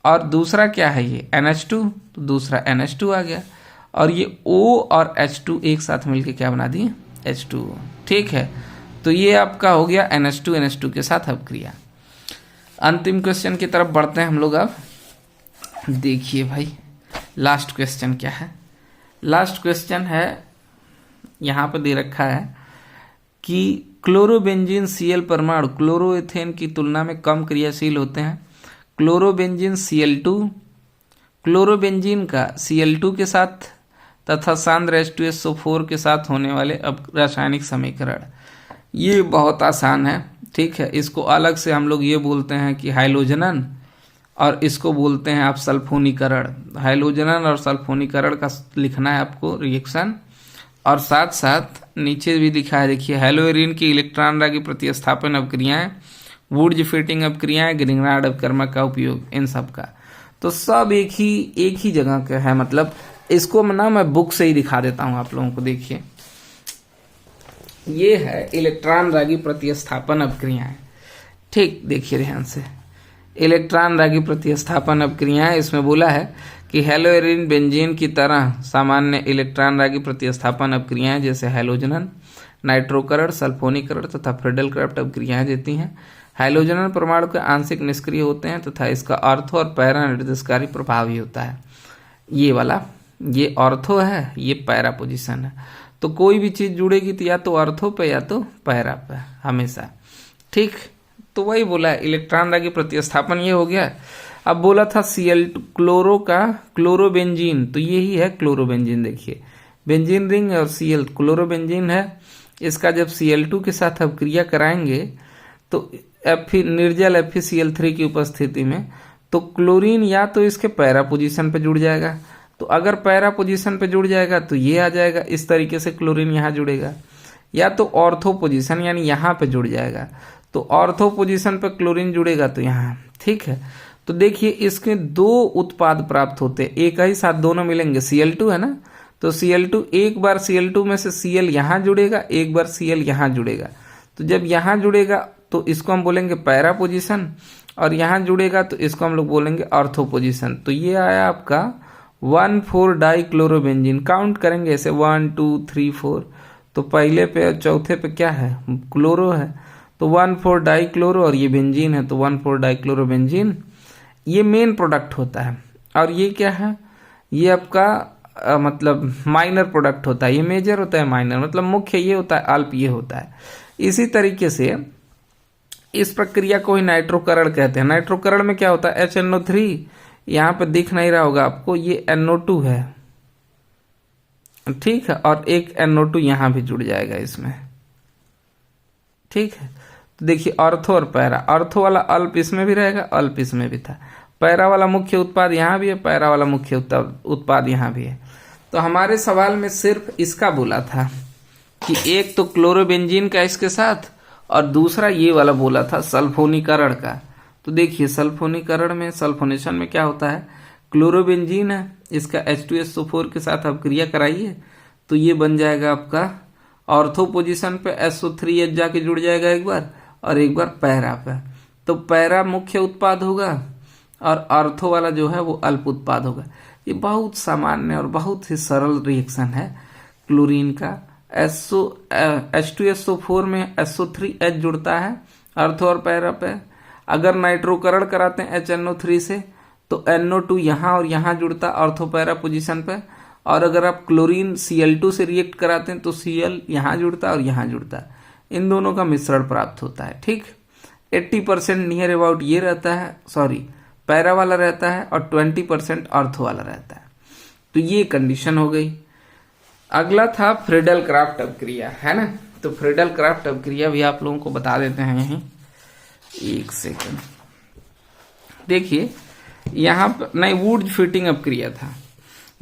और दूसरा क्या है ये NH2, तो दूसरा NH2 आ गया। और ये O और H2 एक साथ मिलके क्या बना दिए, H2O। ठीक है, तो ये आपका हो गया NH2 के साथ अपक्रिया। अंतिम क्वेश्चन की तरफ बढ़ते हैं हम लोग। अब देखिए भाई लास्ट क्वेश्चन क्या है। लास्ट क्वेश्चन है, यहाँ पर दे रखा है कि क्लोरोबेंजीन Cl परमाणु क्लोरोएथेन की तुलना में कम क्रियाशील होते हैं। क्लोरोबेंजीन Cl2, क्लोरोबेंजीन का Cl2 के साथ तथा सांद्र H2SO4 के साथ होने वाले अब रासायनिक समीकरण। ये बहुत आसान है, ठीक है। इसको अलग से हम लोग ये बोलते हैं कि हाइलोजनन, और इसको बोलते हैं आप सल्फोनीकरण। हाइलोजनन और सल्फोनीकरण का लिखना है आपको रिएक्शन। और साथ साथ नीचे भी लिखा है, देखिए हेलोएरिन की इलेक्ट्रॉन रागी प्रतिस्थापन अपक्रियाएं, वुड्ज फिटिंग अपक्रियाएं, ग्रिग्नार्ड अपकर्मक का उपयोग, इन सब का तो सब एक ही जगह का है। मतलब इसको ना मैं बुक से ही दिखा देता हूं आप लोगों को। देखिए ये है इलेक्ट्रॉन रागी प्रतिस्थापन अपक्रियाएं, ठीक। देखिए ध्यान से, इलेक्ट्रॉन रागी प्रतिस्थापन अपक्रियाएं, इसमें बोला है कि हेलोएरिन बेंजीन की तरह सामान्य इलेक्ट्रॉन रागी प्रतिस्थापन अपक्रियाएं जैसे हैलोजनन, नाइट्रोकरण, सल्फोनीकरण तथा फ्रीडल-क्राफ्ट अपक्रियाएं देती हैं। हैलोजनन परमाणु के आंशिक निष्क्रिय होते हैं तथा इसका ऑर्थो और पैरा निर्देशकारी प्रभाव ही होता है। ये वाला, ये ऑर्थो है, ये पैरा पोजीशन है। तो कोई भी चीज जुड़ेगी तो या तो ऑर्थो पे या तो पैरा पे हमेशा, ठीक। तो वही बोला है इलेक्ट्रॉन रागी प्रतिस्थापन, ये हो गया। अब बोला था Cl2 क्लोरो का क्लोरोबेंजीन, तो यही है क्लोरोबेंजीन। देखिए बेंजीन रिंग और Cl क्लोरोबेंजीन है। इसका जब Cl2 के साथ अपक्रिया कराएंगे तो निर्जल FeCl3 की उपस्थिति में तो क्लोरीन या तो इसके पैरा पोजीशन पे जुड़ जाएगा। तो अगर पैरा पोजीशन पे जुड़ जाएगा तो ये आ जाएगा, इस तरीके से क्लोरीन यहाँ जुड़ेगा। या तो ऑर्थो पोजीशन यानी यहाँ पे जुड़ जाएगा, तो ऑर्थो पोजीशन पे क्लोरीन जुड़ेगा तो यहाँ, ठीक है। तो देखिए इसके 2 उत्पाद प्राप्त होते हैं, एक ही साथ दोनों मिलेंगे। Cl2 है ना, तो Cl2 एक बार Cl2 में से Cl यहाँ जुड़ेगा, एक बार Cl यहाँ जुड़ेगा। तो जब यहाँ जुड़ेगा तो इसको हम बोलेंगे पैरा पोजीशन, और यहाँ जुड़ेगा तो इसको हम लोग बोलेंगे ऑर्थो पोजीशन। तो ये आया आपका 1,4 डाइक्लोरोबेंजीन। काउंट करेंगे ऐसे 1 2 3 4, तो पहले पे और चौथे पे क्या है, क्लोरो है, तो 1,4 डाइक्लोरो, और ये बेंजीन है तो 1,4 डाइक्लोरोबेंजीन। ये मेन प्रोडक्ट होता है। और ये क्या है, ये आपका मतलब माइनर प्रोडक्ट होता है। ये मेजर होता है, माइनर मतलब मुख्य ये होता है, अल्प ये होता है। इसी तरीके से इस प्रक्रिया को ही नाइट्रोकरण कहते हैं। नाइट्रोकरण में क्या होता है, HNO3 यहाँ पे दिख नहीं रहा होगा आपको, ये NO2 है, ठीक है। और एक NO2 यहाँ भी जुड़ जाएगा इसमें, ठीक है। तो देखिए ऑर्थो और पैरा, ऑर्थो वाला अल्प इसमें भी रहेगा, अल्प इसमें भी था। पैरा वाला मुख्य उत्पाद यहाँ भी है, पैरा वाला मुख्य उत्पाद यहाँ भी है। तो हमारे सवाल में सिर्फ इसका बोला था कि एक तो क्लोरोबेंजीन का इसके साथ, और दूसरा ये वाला बोला था सल्फोनीकरण का। तो देखिए सल्फोनीकरण में, सल्फोनेशन में क्या होता है, क्लोरोबेंजीन है, इसका H2SO4 के साथ अपक्रिया कराइए तो ये बन जाएगा आपका ऑर्थो पोजीशन पे, SO3H जाके जुड़ जाएगा एक बार, और एक बार पैरा पे। तो पैरा मुख्य उत्पाद होगा और ऑर्थो वाला जो है वो अल्प उत्पाद होगा। ये बहुत सामान्य और बहुत ही सरल रिएक्शन है क्लोरीन का। H2SO4 में SO3H जुड़ता है ऑर्थो और पैरा पे। अगर नाइट्रोकरण कराते हैं HNO3 से तो NO2 यहाँ और यहाँ जुड़ता है ऑर्थो पैरा पोजीशन पे। और अगर आप क्लोरीन Cl2 से रिएक्ट कराते हैं तो Cl यहाँ जुड़ता है और यहाँ जुड़ता है, इन दोनों का मिश्रण प्राप्त होता है, ठीक। 80% नियर अबाउट ये रहता है, सॉरी पैरा वाला रहता है, और 20% ऑर्थो वाला रहता है। तो ये कंडीशन हो गई। अगला था फ्रीडल क्राफ्ट अपक्रिया, है ना। तो फ्रीडल क्राफ्ट अपक्रिया भी आप लोगों को बता देते हैं यहीं, एक सेकंड। देखिए यहाँ पर नहीं, वुड फिटिंग अपक्रिया था।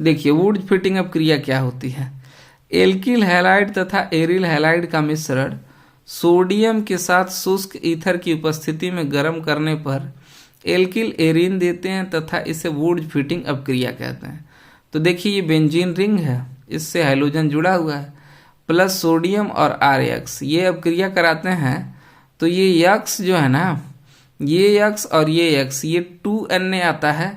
देखिए वुड फिटिंग अपक्रिया क्या होती है, एल्किल हैलाइड तथा एरिल हैलाइड का मिश्रण सोडियम के साथ शुष्क ईथर की उपस्थिति में गर्म करने पर एल्किल एरिन देते हैं तथा इसे वुड फिटिंग अपक्रिया कहते हैं। तो देखिए ये बेंजीन रिंग है, इससे हाइड्रोजन जुड़ा हुआ है, प्लस सोडियम और आर एक्स, ये अपक्रिया कराते हैं। तो ये यक्स जो है ना, ये यक्स और ये यक्स, ये 2Na आता है,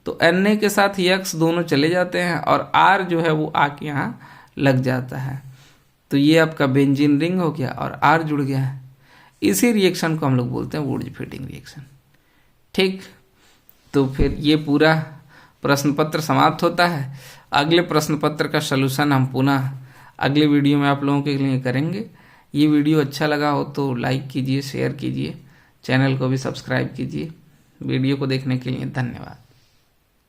तो Na के साथ यक्स दोनों चले जाते हैं और R जो है वो आके यहाँ लग जाता है। तो ये आपका बेंजीन रिंग हो गया और R जुड़ गया है। इसी रिएक्शन को हम लोग बोलते हैं वुड फिटिंग रिएक्शन। ठीक, तो फिर ये पूरा प्रश्न पत्र समाप्त होता है। अगले प्रश्न पत्र का सलूशन हम पुनः अगले वीडियो में आप लोगों के लिए करेंगे। ये वीडियो अच्छा लगा हो तो लाइक कीजिए, शेयर कीजिए, चैनल को भी सब्सक्राइब कीजिए। वीडियो को देखने के लिए धन्यवाद।